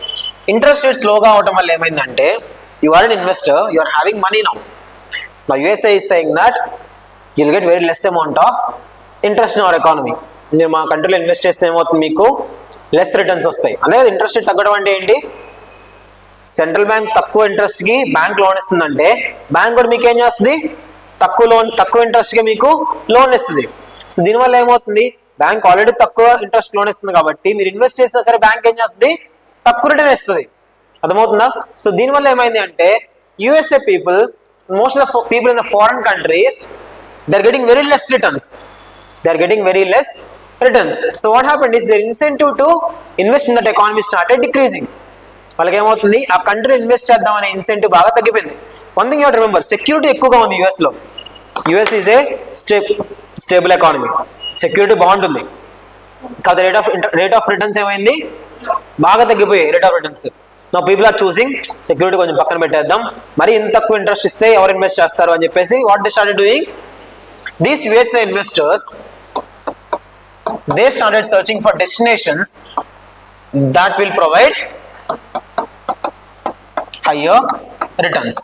ఇంట్రెస్ట్ రేట్స్ లోగా అవడం వల్ల ఏమైందంటే, you are an investor, you are having money now. Now USA is saying that you'll get very less amount of interest in our economy. మీరు మా కంట్రీలో ఇన్వెస్ట్ చేస్తే ఏమవుతుంది? మీకు లెస్ రిటర్న్స్ వస్తాయి. అదే ఇంట్రెస్ట్ రేట్ తగ్గడం అంటే ఏంటి? సెంట్రల్ బ్యాంక్ తక్కువ ఇంట్రెస్ట్ కి బ్యాంక్ లోన్ ఇస్తుందంటే బ్యాంక్ కూడా మీకు ఏం చేస్తుంది? తక్కువ ఇంట్రెస్ట్ కి మీకు లోన్ ఇస్తుంది. సో దీనివల్ల ఏమవుతుంది? బ్యాంక్ ఆల్రెడీ తక్కువ ఇంట్రెస్ట్ లోన్ ఇస్తుంది కాబట్టి మీరు ఇన్వెస్ట్ చేసినా సరే బ్యాంక్ ఏం చేస్తుంది? తక్కువ రిటర్న్ ఇస్తుంది. అర్థమవుతుందా? సో దీనివల్ల ఏమైంది అంటే USA people, most of the people in the foreign countries, they're getting very less returns. So what happened is their incentive to invest in that economy started decreasing. వాళ్ళకి ఏమవుతుంది? ఆ కంట్రీ ఇన్వెస్ట్ చేద్దామనే incentive బాగా తగ్గిపోయింది. One thing you have to remember, security ఎక్కువగా ఉంది యూఎస్లో. US is a stable economy, security బాగుంటుంది. కాదు రేట్ ఆఫ్ రిటర్న్స్ ఏమైంది? బాగా తగ్గిపోయాయి రేట్ ఆఫ్ రిటర్న్స్. నా పీపుల్ ఆర్ చూసింగ్ సెక్యూరిటీ కొంచెం పక్కన పెట్టేద్దాం, మరి ఇంత తక్కువ ఇంట్రెస్ట్ ఇస్తే ఎవరు ఇన్వెస్ట్ చేస్తారు అని చెప్పేసి what they started doing? These USA investors, they started searching for destinations that will provide higher returns.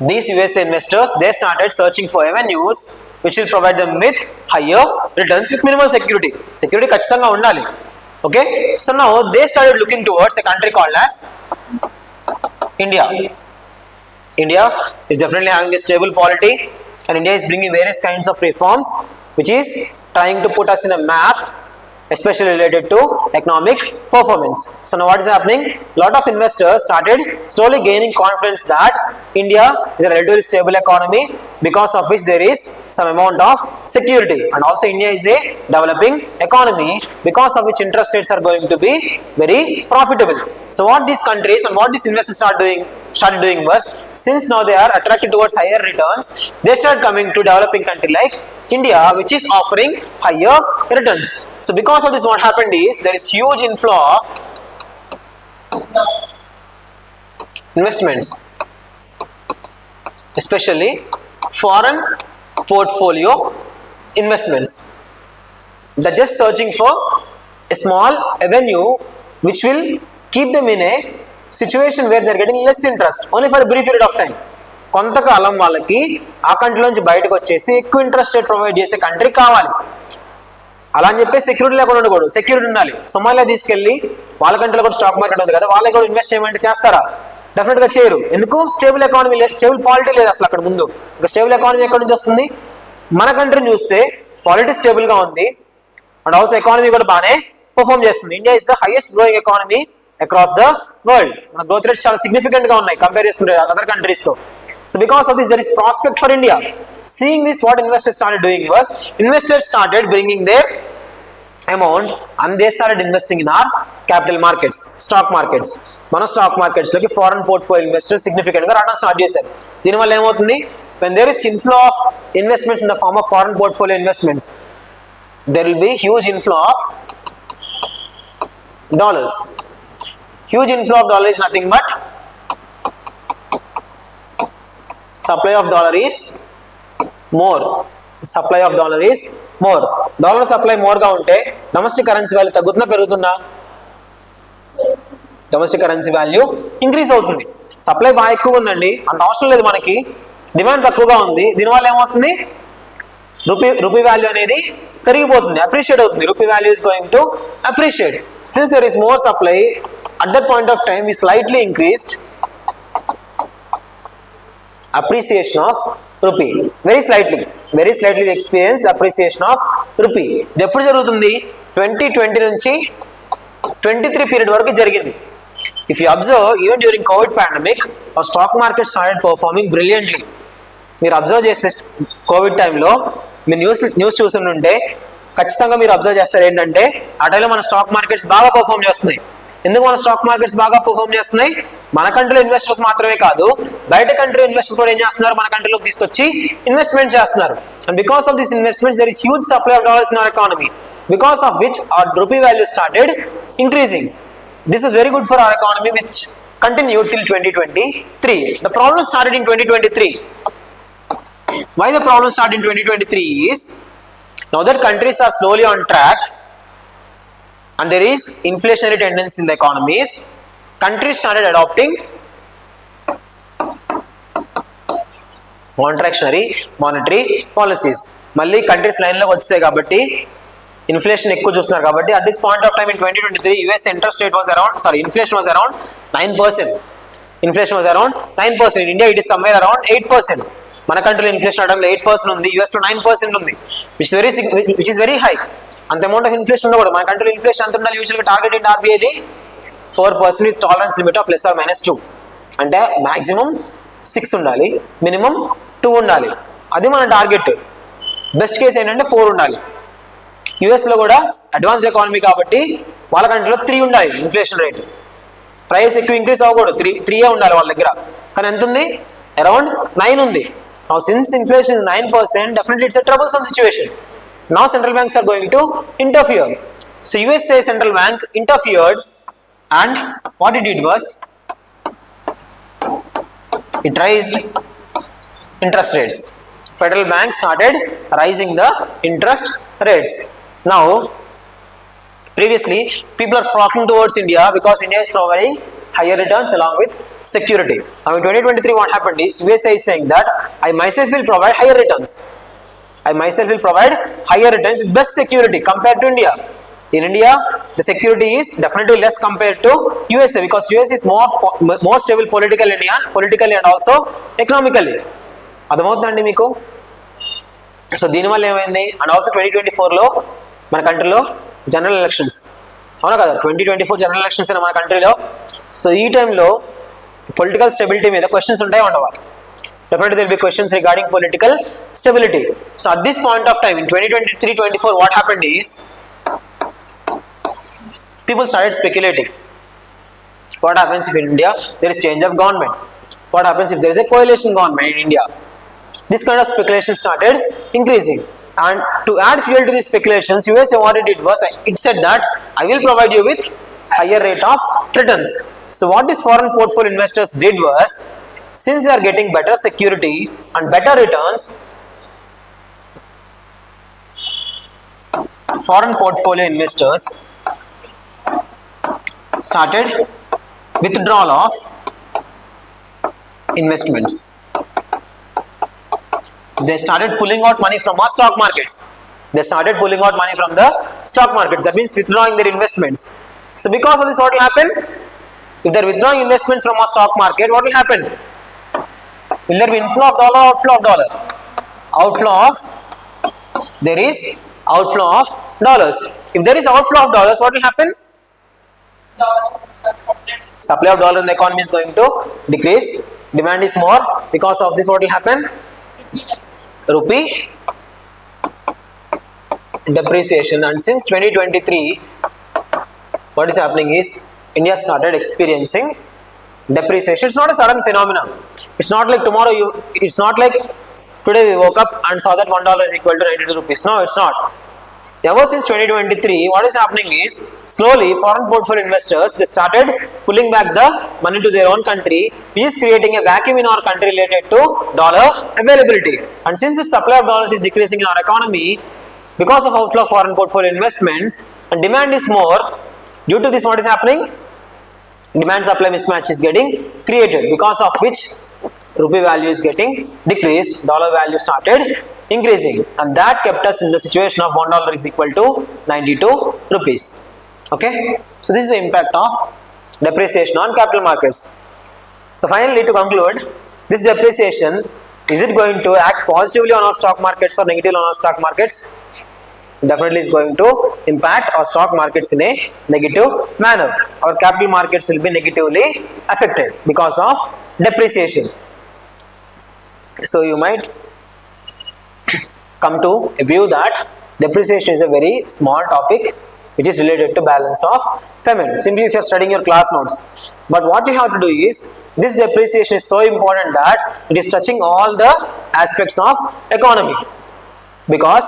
These USA investors, they started searching for avenues which will provide them with higher returns with minimal security. Security ఖచ్చితంగా ఉండాలి. Okay, so now they started looking towards a country called as India. India is definitely having a stable polity, and India is bringing various kinds of reforms which is trying to put us in a map, especially related to economic performance. So now what is happening? Lot of investors started slowly gaining confidence that India is a relatively stable economy, because of which there is some amount of security, and also India is a developing economy, because of which interest rates are going to be very profitable. So what these countries and what these investors started doing was, since now they are attracted towards higher returns, they started coming to developing country like India, which is offering higher returns. So because of this, what happened is there is huge inflow of investments. especially foreign portfolio investments. They're just searching for a small avenue which will keep them in a situation where they're getting less interest only for a brief period of time. కొంతకాలం వాళ్ళకి ఆ కంట్రీలోంచి బయటకు వచ్చేసి ఎక్కువ interest rate provide చేసే country కావాలి. అలా అని చెప్పి సెక్యూరిటీ లేకుండా ఉండకూడదు, సెక్యూరిటీ ఉండాలి. సొమాలియా తీసుకెళ్ళి వాళ్ళ కంట్రీలో కూడా స్టాక్ మార్కెట్ ఉంది కదా, వాళ్ళకి కూడా ఇన్వెస్ట్ చేయమంటే చేస్తారా? డెఫినెట్గా చేయరు. ఎందుకు? స్టేబుల్ ఎకానమీ లేదు, స్టేబుల్ పాలిటీ లేదు అసలు అక్కడ ముందు. ఇంకా స్టేబుల్ ఎకానమీ ఎక్కడి నుంచి వస్తుంది? మన కంట్రీని చూస్తే పాలిటీ స్టేబుల్గా ఉంది అండ్ ఆల్సో ఎకానమీ కూడా బాగానే పర్ఫామ్ చేస్తుంది. India is the highest growing economy across the world. మన గ్రోత్ రేట్స్ చాలా సిగ్నిఫికెంట్ గా ఉన్నాయి కంపేర్ చేసుకుంటే అదర్ కంట్రీస్ తో. So because of this there is prospect for India. Seeing this, what investors started doing was, investors started bringing their amount and they started investing in our capital markets, stock markets. మన stock markets లోకి foreign portfolio investors significant గా రావడం start చేశారు. దీనివల్ల ఏమవుతుంది? when there is inflow of investments in the form of foreign portfolio investments, there will be huge inflow of dollars. Huge inflow of dollar is nothing but supply of dollar is more. Supply of dollar is more. Dollar supply more గా ఉంటే domestic currency value తగ్గుతుందా పెరుగుతుందా? Domestic currency value increase అవుతుంది. Supply బాగా ఎక్కువ ఉందండి, అంత అవసరం లేదు మనకి, డిమాండ్ తక్కువగా ఉంది. దీనివల్ల ఏమవుతుంది? రూపీ వాల్యూ అనేది పెరిగిపోతుంది, అప్రిషియేట్ అవుతుంది. Rupee value is going to appreciate. Since there is more supply, at that point of time we slightly increased appreciation of rupee. Very slightly we experienced appreciation of rupee. ఇది ఎప్పుడు జరుగుతుంది? 2020 నుంచి 23 period వరకు జరిగింది. If you observe, even during COVID pandemic, our stock market started performing brilliantly. మీరు observe చేస్తే Covid టైంలో మీరు న్యూస్ చూస్తుంటే ఖచ్చితంగా మీరు అబ్జర్వ్ చేస్తారు ఏంటంటే ఆ టైంలో మన స్టాక్ మార్కెట్స్ బాగా పర్ఫామ్ చేస్తున్నాయి. ఎందుకు మన స్టాక్ మార్కెట్స్ బాగా పర్ఫామ్ చేస్తున్నాయి? మన కంట్రీలో ఇన్వెస్టర్స్ మాత్రమే కాదు, బయట కంట్రీ ఇన్వెస్టర్స్ కూడా ఏం చేస్తున్నారు? మన కంట్రీలోకి తీసుకొచ్చి ఇన్వెస్ట్మెంట్ చేస్తున్నారు. And because of this investments there is huge supply of dollars in our economy, because of which our rupee value started increasing. This is very good for our economy which continued till 2023. The problem started in 2023. Why the problem started in 2023 is, now that countries are slowly on track and there is inflationary tendency in the economies, countries started adopting contractionary monetary policies. మళ్ళీ countries line లో వచ్చాయి కాబట్టి inflation ఎక్కువ చూస్తున్నారు కాబట్టి at this point of time in 2023 US interest rate was around, inflation was around 9%. Inflation was around 9%. In India it is somewhere around 8%. మన కంట్రీలో inflation అవడంలో 8% ఉంది, US లో 9% ఉంది, which is very high. అంత అమౌంట్ ఆఫ్ ఇన్ఫ్లేషన్ ఉండకూడదు. మన కంట్రీలో inflation అంత ఉండాలి. యూజువల్గా టార్గెట్ ఏంటి ఆర్బీఐది? 4% with tolerance limit of +or-2. అంటే మాక్సిమం 6 ఉండాలి, మినిమం 2 ఉండాలి. అది మన టార్గెట్. బెస్ట్ కేసు ఏంటంటే 4 ఉండాలి. యూఎస్లో కూడా అడ్వాన్స్డ్ ఎకానమీ కాబట్టి వాళ్ళ కంట్రీలో 3 ఉండాలి ఇన్ఫ్లేషన్ రేట్. ప్రైస్ ఎక్కువ ఇంక్రీజ్ అవ్వకూడదు, 3 ఉండాలి వాళ్ళ దగ్గర. కానీ ఎంత ఉంది? అరౌండ్ 9 ఉంది. Now since inflation is 9%, definitely it's a troublesome situation. Now central banks are going to interfere. So USA central bank interfered and what it did was it raised interest rates. Federal bank started raising the interest rates. Now previously people are flocking towards India because India is providing higher returns along with security. Now in 2023 what happened is USA is saying that I myself will provide higher returns. I myself will provide higher returns with best security compared to India. In India, the security is definitely less compared to USA because USA is more stable politically and also economically. అర్థమవుతుందండి మీకు? So దీనివల్ల ఏమైంది? And also 2024లో మన కంట్రీలో general elections, అవునా కదా? 2024 general elections మన కంట్రీలో. సో ఈ టైంలో పొలిటికల్ స్టెబిలిటీ మీద క్వశ్చన్స్ ఉంటాయి ఉండవా? Definitely there will be questions regarding political stability. So at this point of time in 2023-24 what happened is people started speculating. What happens if in India there is change of government? What happens if there is a coalition government in India? This kind of speculation started increasing. And to add fuel to these speculations, USA what it did was it said that I will provide you with higher rate of returns. So what these foreign portfolio investors did was since they are getting better security and better returns, foreign portfolio investors started withdrawal of investments. They started pulling out money from our stock markets. They started pulling out money from the stock markets. That means withdrawing their investments. So because of this, what will happen? If they are withdrawing investments from our stock market, what will happen? Will there be inflow of dollar or outflow of dollar? Outflow of, there is outflow of dollars. If there is outflow of dollars, what will happen? Supply of dollar in the economy is going to decrease. Demand is more. Because of this, what will happen? Rupee depreciation. And since 2023, what is happening is India started experiencing depreciation. It's not a sudden phenomenon. It's not like tomorrow it's not like today we woke up and saw that $1 is equal to 92 rupees. No, it's not. Ever since 2023, what is happening is slowly foreign portfolio investors, they started pulling back the money to their own country, which is creating a vacuum in our country related to dollar availability. And since the supply of dollars is decreasing in our economy because of outflow of foreign portfolio investments and demand is more, due to this, what is happening? Demand supply mismatch is getting created, because of which rupee value is getting decreased, dollar value started increasing, and that kept us in the situation of $1 is equal to 92 rupees. Okay, so this is the impact of depreciation on capital markets. So finally, to conclude, this depreciation, is it going to act positively on our stock markets or negatively on our stock markets? Definitely is going to impact our stock markets in a negative manner. Our capital markets will be negatively affected because of depreciation. So you might come to a view that depreciation is a very small topic which is related to balance of payment, simply if you are studying your class notes. But what you have to do is, this depreciation is so important that it is touching all the aspects of economy, because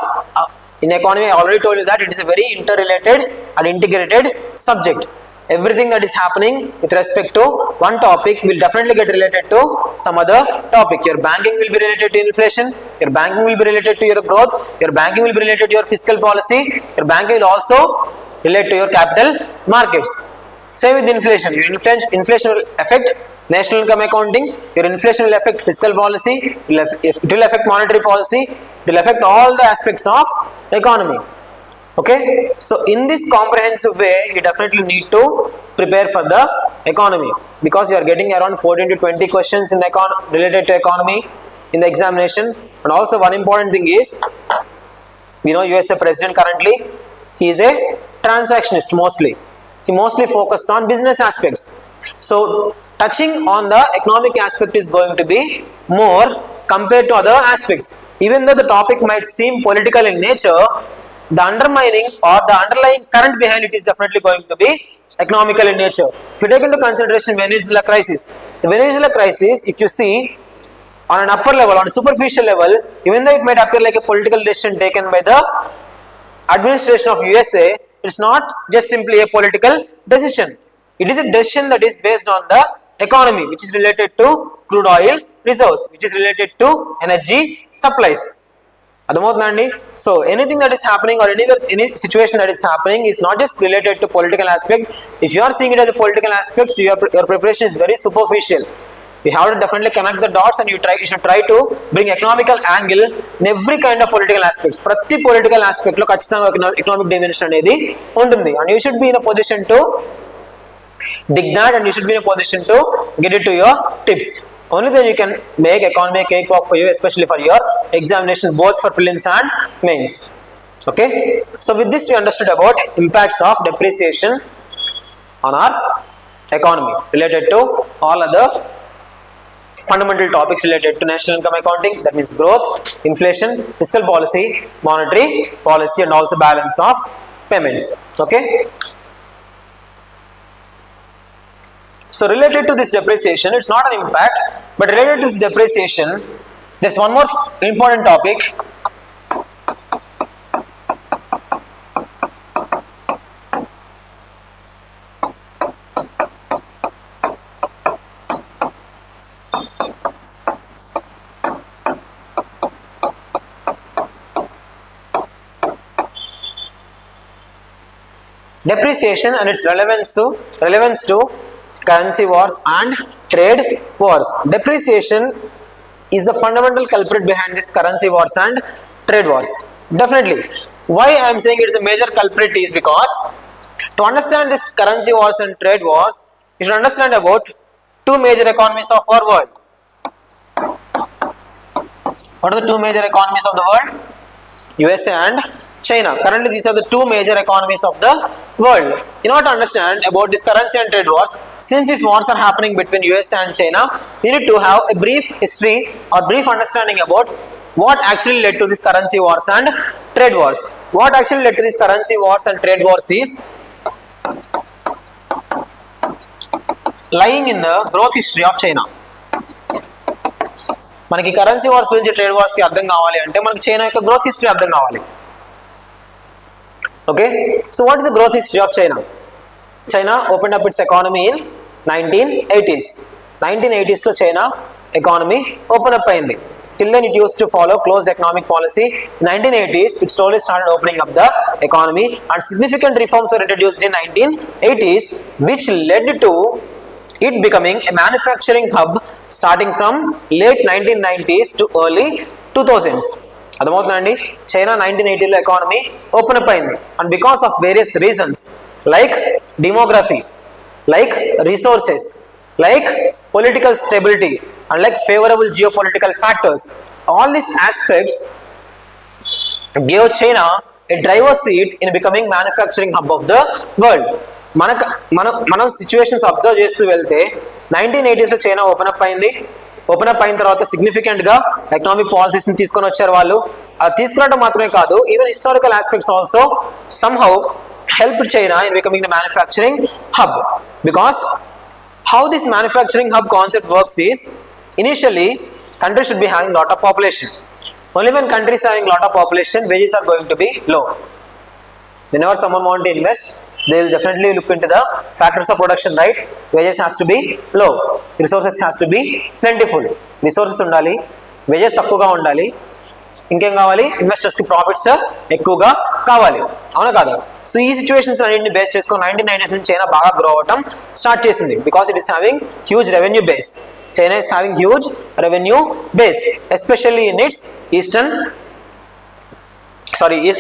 in economy I already told you that it is a very interrelated and integrated subject. Everything that is happening with respect to one topic will definitely get related to some other topic. Your banking will be related to inflation, your banking will be related to your growth, your banking will be related to your fiscal policy, your banking will also relate to your capital markets. Same with inflation. Your inflation will affect national income accounting, your inflation will affect fiscal policy, it will affect monetary policy, it will affect all the aspects of economy. Okay, so in this comprehensive way, you definitely need to prepare for the economy, because you are getting around 14 to 20 questions in related to economy in the examination. And also one important thing is, USA president currently, he is a transactionist mostly. He mostly focuses on business aspects. So touching on the economic aspect is going to be more compared to other aspects. Even though the topic might seem political in nature, the undermining or the underlying current behind it is definitely going to be economical in nature. If you take into consideration Venezuela crisis, the Venezuela crisis, if you see on an upper level, on a superficial level, even though it might appear like a political decision taken by the administration of USA, it's not just simply a political decision. It is a decision that is based on the economy, which is related to crude oil reserves, which is related to energy supplies. So anything that is happening or any situation that is happening is not just related to political aspect. If you are seeing it as a political aspect, so your preparation is very superficial. You have to definitely connect the dots, and you should try to bring economical angle in every kind of political aspects. Prati political aspect lo kachithanga economic dimension anedi untundi, and you should be in a position to dig that, and you should be in a position to get it to your tips. Only then you can make economy a cakewalk for you, especially for your examination, both for prelims and mains. Okay, so with this we understood about impacts of depreciation on our economy related to all other fundamental topics related to national income accounting, that means growth, inflation, fiscal policy, monetary policy, and also balance of payments. Okay, so related to this depreciation, it's not an impact, but related to this depreciation, there's one more important topic. depreciation and its relevance to currency wars and trade wars. Depreciation is the fundamental culprit behind this currency wars and trade wars. Definitely. Why I am saying it is a major culprit is because to understand this currency wars and trade wars, you should understand about two major economies of our world. What are the two major economies of the world? USA and China. Currently, these are the two major economies of the world. In order to understand about this currency and trade wars, since these wars are happening between USA and China, we need to have a brief history or brief understanding about what actually led to these currency wars and trade wars. What actually led to these currency wars and trade wars is lying in the growth history of China. మనకి currency wars గురించి trade వార్స్కి అర్థం కావాలి అంటే మనకి China యొక్క growth history అర్థం కావాలి. Okay, so what is the growth history of China? China open up it's economy in 1980s. 1980s లో చైనా ఎకానమీ ఓపెన్ అప్ అయింది. Till then it used to follow closed economic policy. In 1980s, it slowly started opening up the economy and significant reforms were introduced in 1980s, which led to it becoming a manufacturing hub starting from late 1990s to early 2000s. అర్థమవుతుందండి, China 1980లో economy open up అయింది and because of various reasons like demography, like resources, like political stability and like favorable geopolitical factors, all these aspects gave China a driver's seat in becoming manufacturing hub of the world. మనం situations observe చేస్తూ వెళ్తే 1980s లో China open up అయింది. Open up అయిన తర్వాత significant గా economic policies ని తీసుకొని వచ్చారు వాళ్ళు. అది తీసుకురావడం మాత్రమే కాదు, even historical aspects also somehow helped China in becoming the manufacturing hub. Because how this manufacturing hub concept works is, initially countries should be having lot of population. Only when countries having lot of population, wages are going to be low. Whenever someone want to invest, they will definitely look into the factors of production, right? Wages has to be low, resources has to be plentiful. Resources undali, wages takkuga undali, ఇంకేం కావాలి, ఇన్వెస్టర్స్కి profits ఎక్కువగా కావాలి, అవునా కాదా? So ఈ situations అన్నింటిని base చేసుకొని 1990s నుంచి చైనా బాగా గ్రో అవటం స్టార్ట్ చేసింది. Because it is having huge revenue base. China is having huge revenue base, especially in it's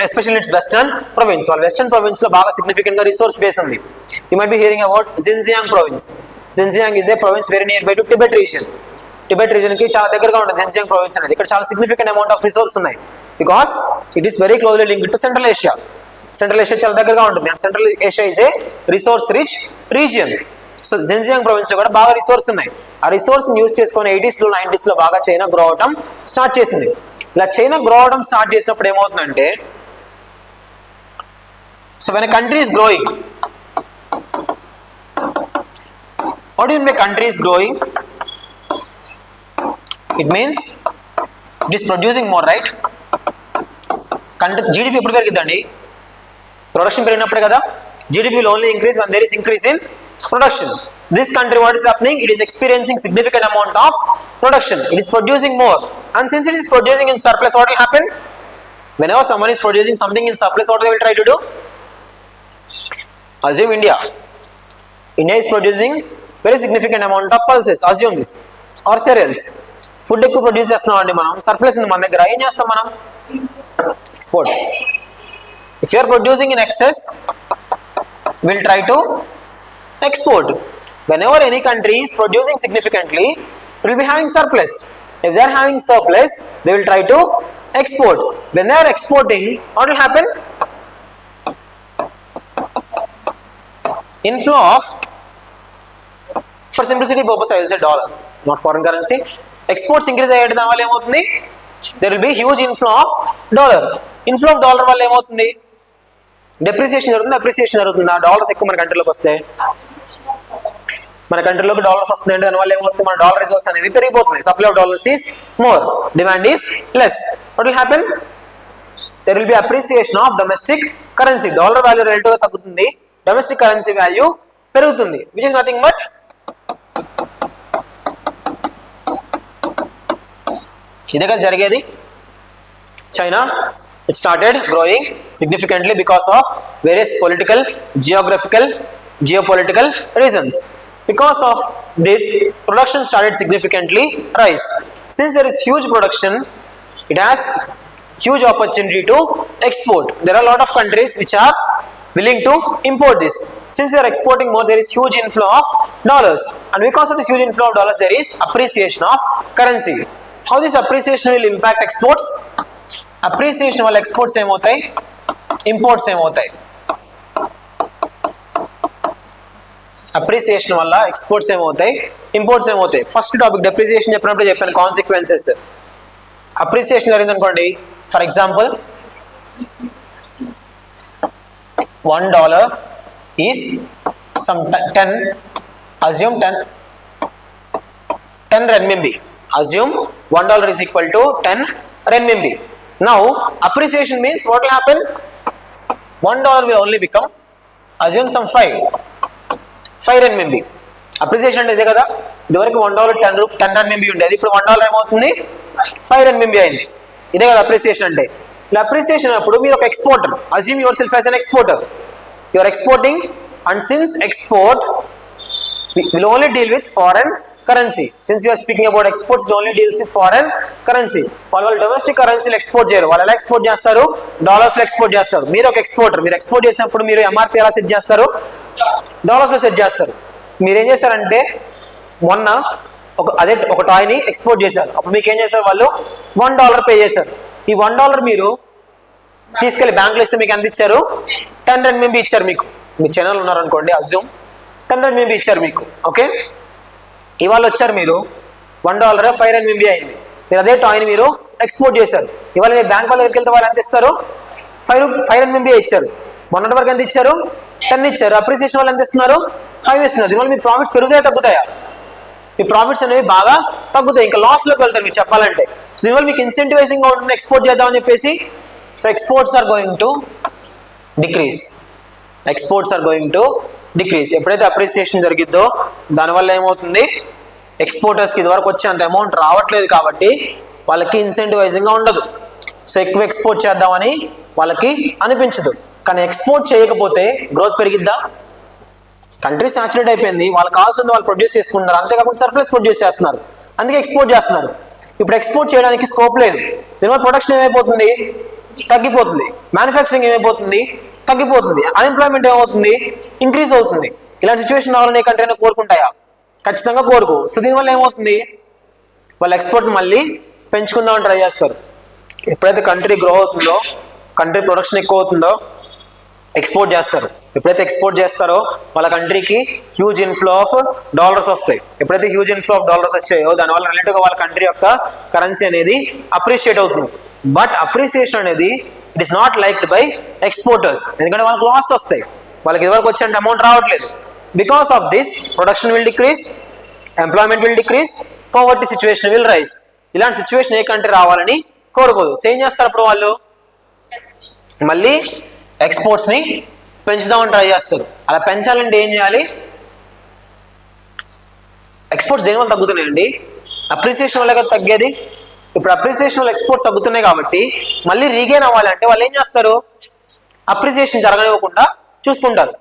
especially it's western province. వాళ్ళ వెస్టర్న్ ప్రొవిన్స్ లో బాగా సిగ్నిఫికెంట్ గా రిసోర్స్ బేస్ ఉంది. You might be hearing about Xinjiang province. Xinjiang is a province very near by to Tibet region. Tibet reason కి చాలా దగ్గరగా ఉంటుంది Xinjiang province అనేది. ఇక్కడ చాలా సిగ్నిఫికెంట్ అమౌంట్ ఆఫ్ రిసోర్స్ ఉన్నాయి because it is very closely linked to central Asia. Central Asia చాలా దగ్గరగా ఉంటుంది and central Asia is a resource rich region. So Xinjiang province లో కూడా బాగా రిసోర్స్ ఉన్నాయి. ఆ రిసోర్స్ యూజ్ చేసుకొని 80s లో 90s లో బాగా చైనా గ్రో అవడం స్టార్ట్ చేసింది. ఇలా చైనా గ్రో అవడం స్టార్ట్ చేసినప్పుడు ఏమవుతుందంటే, so when country is growing, what you mean by country is growing? It means it is producing more, right? GDP ఎప్పుడు పెరిగిద్దండి? ప్రొడక్షన్ పెరిగినప్పుడే కదా. GDP will only increase when there is increase in production. So this country, what is happening? It is experiencing significant amount of production. It is producing more, and since it is producing in surplus, what will happen? Whenever someone is producing something in surplus, what they will try to do? Assume India is producing very significant amount of pulses. Assume this, or cereals. Food ఎక్కువ produce చేస్తున్నాం అండి మనం, surplus ఉంది మన దగ్గర, ఏం చేస్తాం మనం? Export. If you are producing in excess, will try to export. Whenever any country is producing significantly, it will be having surplus. If they are having surplus, they will try to export. When they are exporting, what will happen? Inflow of, for simplicity purpose I will say dollar, not foreign currency. Exports increase అయ్యేట దాని వల్ల ఏమవుతుంది? There will be huge inflow of dollar. Inflow of dollar వల్ల ఏమవుతుంది? Depreciation జరుగుతుంది, appreciation జరుగుతుంది. ఆ dollars ఎక్కువ మన కంట్రీలోకి వస్తే, మన కంట్రీలోకి డాలర్స్ వస్తుంది అంటే దాని వల్ల ఏమవుతుంది? మన డాలర్ రిజర్వ్స్ అనేవి పెరిగిపోతున్నాయి. Supply of dollars is more, demand is less. What will happen? There will be appreciation of domestic currency. Dollar value relative గా తగ్గుతుంది, డొమెస్టిక్ కరెన్సీ వాల్యూ పెరుగుతుంది, which is nothing but ఇదే కదా జరిగేది. China, it started growing significantly because of various political, geopolitical reasons. Because of this, production started significantly rise. Since there is huge production, it has huge opportunity to export. There are a lot of countries which are willing to import this. Since they are exporting more, there is huge inflow of dollars, and because of this huge inflow of dollars, there is appreciation of currency. How this appreciation will impact exports? Appreciation వల్ల exports ఏమవుతాయి, imports ఏమవుతాయి. Appreciation వల్ల exports ఏమవుతాయి, imports ఏమవుతాయి. First topic depreciation చెప్పినప్పుడు చెప్పాను consequences. Appreciation జరిగింది అనుకోండి, for example $1 is some 10, assume 10 renminbi. Assume $1 is equal to 10 renminbi. Now appreciation means what will happen? $1 will only become, assume some 5 renminbi. Appreciation అంటే ఇదే కదా, ఇదివరకు $1 10 renminbi ఉండేది, ఇప్పుడు $1 ఏమవుతుంది, 5 renminbi అయింది. ఇదే కదా అప్రిసియేషన్ అంటే. ఇలా అప్రిసియేషన్ అప్పుడు మీరు ఒక exporter, assume your self as an exporter. You are exporting, and since export will only deal with foreign currency. Since you are speaking about exports, it only deals with foreign currency. వాళ్ళు domestic కరెన్సీలు export చేయరు. వాళ్ళు ఎలా export చేస్తారు, డాలర్స్లో export చేస్తారు. మీరు ఒక exporter, మీరు ఎక్స్పోర్ట్ చేసినప్పుడు మీరు ఎంఆర్పీ ఎలా సెట్ చేస్తారు, డాలర్స్లో సెట్ చేస్తారు. మీరు ఏం చేస్తారంటే మొన్న ఒక టాయ్ని ఎక్స్పోర్ట్ చేశారు, అప్పుడు మీకు ఏం చేస్తారు, వాళ్ళు $1 పే చేశారు. ఈ $1 మీరు తీసుకెళ్లి బ్యాంకులో ఇస్తే మీకు ఎంత ఇచ్చారు, 10 renminbi ఇచ్చారు. మీకు మీ ఛానల్ ఉన్నారనుకోండి, అజ్యూమ్ 10 renminbi ఇచ్చారు మీకు. ఓకే, ఇవాళ వచ్చారు మీరు $1 5 renminbi అయింది. మీరు అదే టాయ్ని మీరు ఎక్స్పోర్ట్ చేశారు. ఇవాళ మీరు బ్యాంక్ వాళ్ళ దగ్గరికి వెళ్తే వాళ్ళు ఎంత ఇస్తారు, 5 renminbi ఇచ్చారు. మొన్నటి వరకు ఎంత ఇచ్చారు, 10 ఇచ్చారు. అప్రిసియేషన్ వాళ్ళు ఎంత ఇస్తున్నారు, 5 ఇస్తున్నారు. దీనివల్ల మీ ప్రాఫిట్స్ పెరుగుతాయా తగ్గుతాయా? మీ ప్రాఫిట్స్ అనేవి బాగా తగ్గుతాయి, ఇంకా లాస్లోకి వెళ్తారు మీరు చెప్పాలంటే. సో దీనివల్ల మీకు ఇన్సెంటివైజింగ్గా ఉంటుంది ఎక్స్పోర్ట్ చేద్దామని చెప్పేసి. So exports are going to decrease. Exports are going to decrease. ఎప్పుడైతే అప్రిసియేషన్ జరిగిద్దో దానివల్ల ఏమవుతుంది, ఎక్స్పోర్టర్స్కి ఇదివరకు వచ్చే అంత అమౌంట్ రావట్లేదు కాబట్టి వాళ్ళకి ఇన్సెంటివైజింగ్గా ఉండదు. సో ఎక్కువ ఎక్స్పోర్ట్ చేద్దామని వాళ్ళకి అనిపించదు. కానీ ఎక్స్పోర్ట్ చేయకపోతే గ్రోత్ పెరిగిద్దా? కంట్రీ సాచురేట్ అయిపోయింది, వాళ్ళకి కావాల్సింది వాళ్ళు ప్రొడ్యూస్ చేసుకుంటున్నారు, అంతేకాకుండా సర్ప్లస్ ప్రొడ్యూస్ చేస్తున్నారు, అందుకే ఎక్స్పోర్ట్ చేస్తున్నారు. ఇప్పుడు ఎక్స్పోర్ట్ చేయడానికి స్కోప్ లేదు. దీనివల్ల ప్రొడక్షన్ ఏమైపోతుంది, తగ్గిపోతుంది. మ్యానుఫ్యాక్చరింగ్ ఏమైపోతుంది, తగ్గిపోతుంది. అన్ఎంప్లాయ్మెంట్ ఏమవుతుంది, ఇంక్రీజ్ అవుతుంది. ఇలాంటి సిచ్యువేషన్ రావాలని ఏ కంట్రీ అయినా కోరుకుంటాయా? ఖచ్చితంగా కోరుకో. సో దీనివల్ల ఏమవుతుంది, వాళ్ళ ఎక్స్పోర్ట్ మళ్ళీ పెంచుకుందామని ట్రై చేస్తారు. ఎప్పుడైతే కంట్రీ గ్రో అవుతుందో, కంట్రీ ప్రొడక్షన్ ఎక్కువ అవుతుందో ఎక్స్పోర్ట్ చేస్తారు. ఎప్పుడైతే ఎక్స్పోర్ట్ చేస్తారో వాళ్ళ కంట్రీకి హ్యూజ్ ఇన్ఫ్లో ఆఫ్ డాలర్స్ వస్తాయి. ఎప్పుడైతే హ్యూజ్ ఇన్ఫ్లో ఆఫ్ డాలర్స్ వచ్చాయో దానివల్ల రిలేటివ్గా వాళ్ళ కంట్రీ యొక్క కరెన్సీ అనేది అప్రిషియేట్ అవుతుంది. బట్ అప్రిసియేషన్ అనేది it is not liked by exporters, ఎందుకంటే వాళ్ళకి లాస్ వస్తాయి, వాళ్ళకి ఇదివరకు వచ్చే అమౌంట్ రావట్లేదు. Because of this production will decrease, employment will decrease, poverty situation will rise. ఇలాంటి సిచ్యువేషన్ ఏ కంట్రీ రావాలని కోరుకోదు. సో ఏం చేస్తారు అప్పుడు వాళ్ళు, మళ్ళీ ఎక్స్పోర్ట్స్ని పెంచుదామని ట్రై చేస్తారు. అలా పెంచాలంటే ఏం చేయాలి, ఎక్స్పోర్ట్స్ దేనివల్ల తగ్గుతున్నాయండి, అప్రిసియేషన్ వల్ల కదా తగ్గేది. ఇప్పుడు అప్రిసియేషన్ వల్ల ఎక్స్పోర్ట్స్ తగ్గుతున్నాయి కాబట్టి మళ్ళీ రీగెయిన్ అవ్వాలంటే వాళ్ళు ఏం చేస్తారు, అప్రిసియేషన్ జరగనివ్వకుండా చూసుకుంటారు.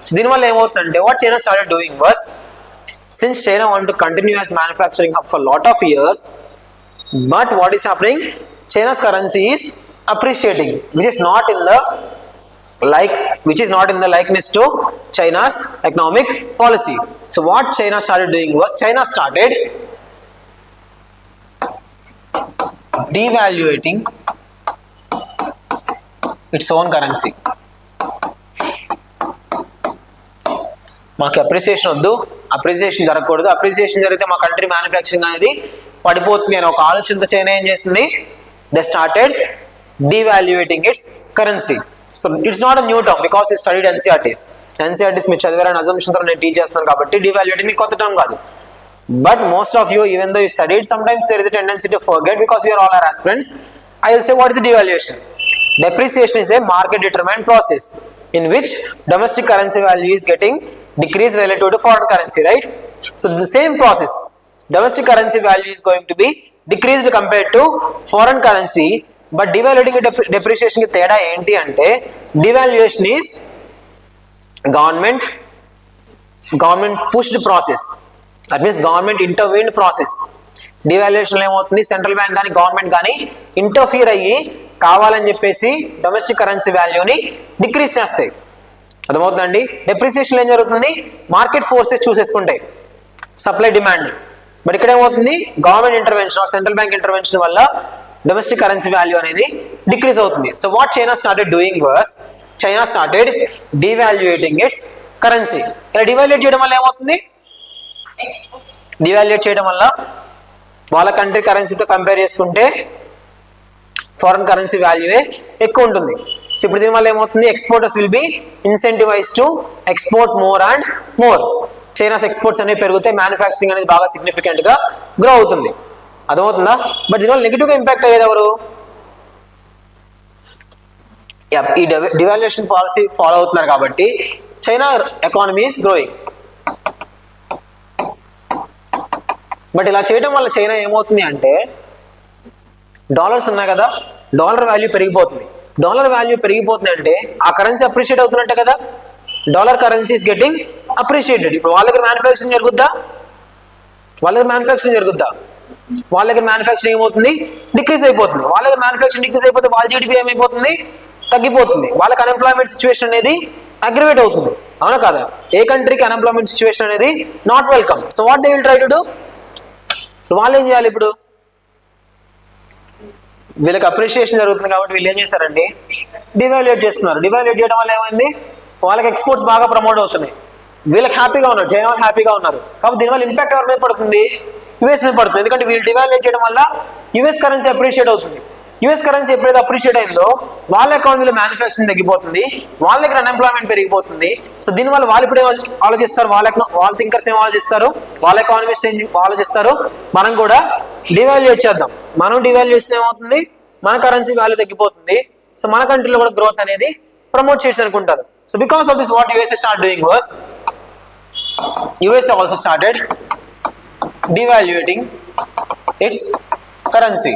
సో దీనివల్ల ఏమవుతుందంటే what China started doing was, since China want to continue as manufacturing hub for lot of years, but what is happening, China's currency is appreciating, which is not in the likeness to China's economic policy. So what China started doing was, China started devaluating its own currency. మాకు appreciation వద్దు, appreciation జరగకూడదు, appreciation జరిగితే మా country manufacturing అనేది పడిపోతుంది అనే ఒక ఆలోచనతో చైనా ఏం చేసింది, they started devaluating its currency. So it's not a new term because you studied NCERTs మీరు చదివారని assumption తో నేను టీచ్ చేస్తాను కాబట్టి devaluating మీ కొత్త టర్మ్ కాదు. But most of you, even though you studied, sometimes there is a tendency to forget because you are all our aspirants. I will say what is the devaluation. Depreciation is a market determined process in which domestic currency value is getting decreased relative to foreign currency, right? So the same process, domestic currency value is going to be decreased compared to foreign currency but devaluating depreciation కి తేడా ఏంటి అంటే devaluation is government pushed process, that means government intervened process. Devaluation ఏమవుతుంది, central bank కానీ government కానీ interfere అయ్యి కావాలని చెప్పేసి డొమెస్టిక్ కరెన్సీ వాల్యూని డిక్రీజ్ చేస్తాయి. అర్థమవుతుందండి. డెప్రిసియేషన్ ఏం జరుగుతుంది, మార్కెట్ ఫోర్సెస్ చూసేసుకుంటాయి సప్లై డిమాండ్. బట్ ఇక్కడ ఏమవుతుంది, government intervention central bank intervention వల్ల డొమెస్టిక్ కరెన్సీ వాల్యూ అనేది డిక్రీజ్ అవుతుంది. So what China started doing was China started devaluating its currency. ఇలా డివాల్యుయేట్ చేయడం వల్ల ఏమవుతుంది, డివాల్యుయేట్ చేయడం వల్ల వాళ్ళ కంట్రీ కరెన్సీతో కంపేర్ చేసుకుంటే ఫారెన్ కరెన్సీ వాల్యూయే ఎక్కువ ఉంటుంది. సో ఇప్పుడు దీనివల్ల ఏమవుతుంది, exporters will be incentivise to export more and more. China's exports అనేవి పెరిగితే మ్యానుఫ్యాక్చరింగ్ అనేది బాగా సిగ్నిఫికెంట్ గా గ్రో అవుతుంది. అర్థమవుతుందా. బట్ దీనివల్ల నెగిటివ్ గా ఇంపాక్ట్ అయ్యేది ఎవరు, ఈ డివాల్యుయేషన్ పాలసీ ఫాలో అవుతున్నారు కాబట్టి China economy is growing. But ఇలా చేయడం వల్ల చైనా ఏమవుతుంది అంటే డాలర్స్ ఉన్నాయి కదా, డాలర్ వాల్యూ పెరిగిపోతుంది. డాలర్ వాల్యూ పెరిగిపోతుంది అంటే ఆ కరెన్సీ అప్రిషియేట్ అవుతున్నట్టే కదా, dollar currency is getting appreciated. ఇప్పుడు వాళ్ళ దగ్గర మ్యానుఫ్యాక్చరింగ్ జరుగుద్దా, వాళ్ళ దగ్గర మ్యానుఫ్యాక్చరింగ్ ఏమవుతుంది, డిక్రీజ్ అయిపోతుంది. వాళ్ళ దగ్గర మ్యానుఫ్యాక్చరింగ్ డిక్రీజ్ అయిపోతే వాళ్ళ జీడిపి ఏమైపోతుంది, తగ్గిపోతుంది. వాళ్ళకి అన్ఎంప్లాయ్మెంట్ సిచ్యువేషన్ అనేది అగ్రివేట్ అవుతుంది. అవునా కదా. ఏ కంట్రీకి అన్ఎంప్లాయ్మెంట్ సిచ్యువేషన్ అనేది not welcome. So what they will try to do, వాళ్ళు ఏం చేయాలి, ఇప్పుడు వీళ్ళకి అప్రిషియేషన్ జరుగుతుంది కాబట్టి వీళ్ళు ఏం చేశారండి, డివాల్యుయేట్ చేస్తున్నారు. డివాల్యుయేట్ చేయడం వల్ల ఏమైంది, వాళ్ళకి ఎక్స్పోర్ట్స్ బాగా ప్రమోట్ అవుతున్నాయి, వీళ్ళకి హ్యాపీగా ఉన్నారు, చైనా వాళ్ళు హ్యాపీగా ఉన్నారు. కాబట్టి దీనివల్ల ఇంపాక్ట్ ఎవరి మీద పడుతుంది, యుఎస్ మీద పడుతుంది. ఎందుకంటే వీళ్ళు డివాల్యుయేట్ చేయడం వల్ల యుఎస్ కరెన్సీ అప్రిషియేట్ అవుతుంది. యుఎస్ కరెన్సీ ఎప్పుడైతే అప్రిషియేట్ అయిందో వాళ్ళ ఎకానమీలో మ్యానుఫ్యాక్చరింగ్ తగ్గిపోతుంది, వాళ్ళ దగ్గర అన్ఎంప్లాయ్మెంట్ పెరిగిపోతుంది. సో దీనివల్ల వాళ్ళు ఇప్పుడు ఆలోచిస్తారు, వాళ్ళ థింకర్స్ ఏం ఆలోచిస్తారు, వాళ్ళ ఎకానమీస్ ఏం ఆలోచిస్తారు, మనం కూడా డివాల్యుయేట్ చేద్దాం. మనం డివాల్యుయేట్ చేస్తే ఏమవుతుంది, మన కరెన్సీ వాల్యూ తగ్గిపోతుంది. సో మన కంట్రీలో కూడా గ్రోత్ అనేది ప్రమోట్ చేయొచ్చు అనుకుంటారు. So because of this what USA start doing was USA also started devaluating its currency.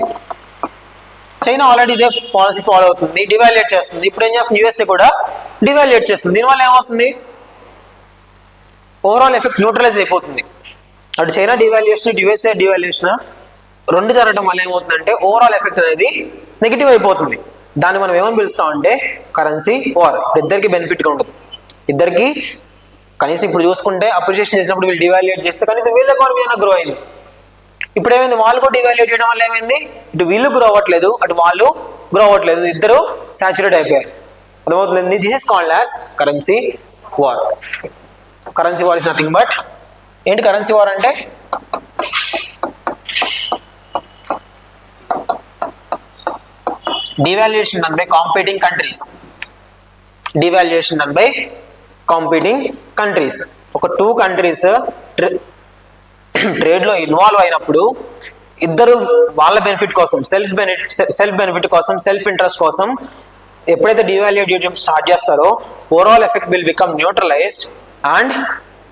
China already ఇదే పాలసీ ఫాలో అవుతుంది, డివాల్యుయేట్ చేస్తుంది. ఇప్పుడు ఏం చేస్తుంది, యుఎస్ఏ కూడా డివాల్యుయేట్ చేస్తుంది. దీనివల్ల ఏమవుతుంది, ఓవరాల్ ఎఫెక్ట్ న్యూట్రలైజ్ అయిపోతుంది. అటు చైనా డివాల్యుయేషన్, ఇటు యుఎస్ఏ డివాల్యుయేషన్ రెండు జరగడం వల్ల ఏమవుతుందంటే ఓవరాల్ ఎఫెక్ట్ అనేది నెగిటివ్ అయిపోతుంది. దాన్ని మనం ఏమని పిలుస్తామంటే కరెన్సీ వార్. ఇద్దరికి బెనిఫిట్గా ఉంటుంది, ఇద్దరికి కనీసం ఇప్పుడు చూసుకుంటే అప్రిషియేషన్ చేసినప్పుడు వీళ్ళు డివాల్యుయేట్ చేస్తే కనీసం వీళ్ళ ఎకానమీ అయినా గ్రో అయింది. ఇప్పుడు ఏమైంది, వాళ్ళు కూడా డివాల్యుయేట్ చేయడం వల్ల ఏమైంది, ఇటు వీళ్ళు గ్రో అవ్వట్లేదు, అటు వాళ్ళు గ్రో అవ్వట్లేదు, ఇద్దరు సాచురేట్ అయిపోయారు. అర్థమవుతుంది. This is called as currency war. Currency war is nothing but ఏంటి, కరెన్సీ వార్ అంటే devaluation done by competing countries. Devaluation done by competing countries. ఒక టూ కంట్రీస్ ట్రేడ్లో ఇన్వాల్వ్ అయినప్పుడు ఇద్దరు వాళ్ళ బెనిఫిట్ కోసం, సెల్ఫ్ బెనిఫిట్ కోసం, సెల్ఫ్ ఇంట్రెస్ట్ కోసం ఎప్పుడైతే డివాల్యుయేట్ చేయడం స్టార్ట్ చేస్తారో overall effect will become neutralized and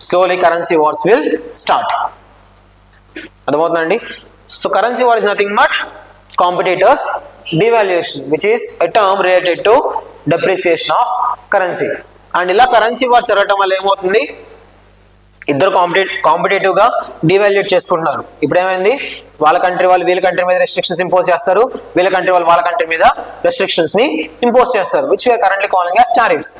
slowly currency wars will start. అర్థమవుతుందండి. So currency war is nothing but competitors devaluation, which is a term related to depreciation of currency. And ఇలా currency war జరగడం వల్ల ఏమవుతుంది, ఇద్దరు competitive గా డివాల్యుయేట్ చేసుకుంటున్నారు. ఇప్పుడు ఏమైంది, వాళ్ళ కంట్రీ వాళ్ళు వీళ్ళ కంట్రీ మీద రెస్ట్రిక్షన్స్ ఇంపోజ్ చేస్తారు, వీళ్ళ కంట్రీ వాళ్ళు వాళ్ళ కంట్రీ మీద రెస్ట్రిక్షన్స్ ని ఇంపోజ్ చేస్తారు, which we are currently calling as tariffs.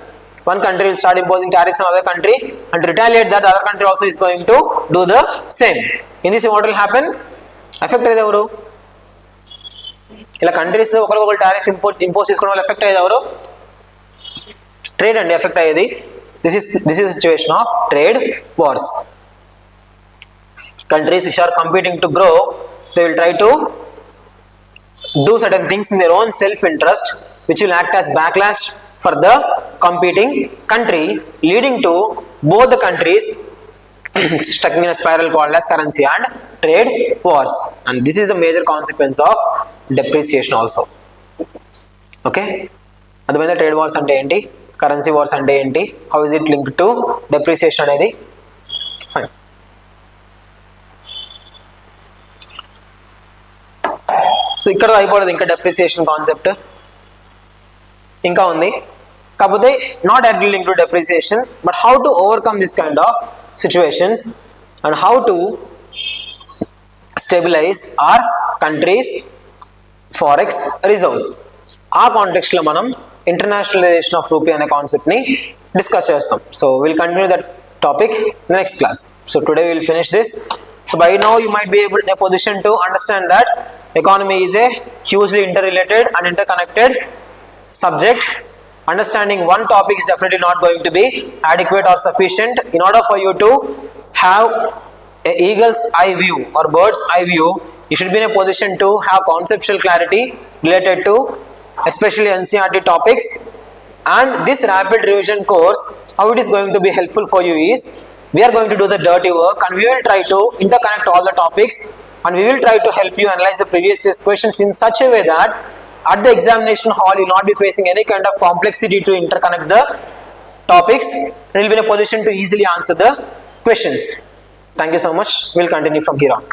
One country will start imposing tariffs on other country and retaliate that the other country also is going to do the same. In this what will happen, effect అయ్యేది ఎవరు, ఇలా countries ఒకరికొకరు tariff impose చేసుకోవడం వల్ల effect అయ్యేది ఎవరు, trade అండి effect అయ్యేది. This is situation of trade wars. Countries which are competing to grow, they will try to do certain things in their own self-interest, which will act as backlash for the competing country, leading to both the countries stuck in a spiral called as currency and trade wars. And this is the major consequence of depreciation also. Okay, అర్థమైందా trade wars అంటే ఏంటి, currency wars అంటే ఏంటి, how is it linked to depreciation అనేది. Fine. So ఇక్కడ అయిపోలేదు, ఇంకా depreciation concept ఇంకా ఉంది. కాకపోతే not directly link to depreciation, but how to overcome this kind of situations and how to stabilise our countries forex reserves. ఆ కాంటెక్స్ట్లో మనం ఇంటర్నేషనలైజేషన్ ఆఫ్ రూపీ అనే కాన్సెప్ట్ని డిస్కస్ చేస్తాం. So will continue that topic in the next class. So today will finish this. So by now you might be able in a position to understand that economy is a hugely interrelated and interconnected subject. Understanding one topic is definitely not going to be adequate or sufficient. In order for you to have a eagle's eye view or bird's eye view, you should be in a position to have conceptual clarity related to especially NCERT topics. And this rapid revision course, how it is going to be helpful for you is, we are going to do the dirty work and we will try to interconnect all the topics, and we will try to help you analyze the previous year's questions in such a way that at the examination hall you will not be facing any kind of complexity to interconnect the topics, and you will be in a position to easily answer the questions. Thank you so much. We will continue from here on.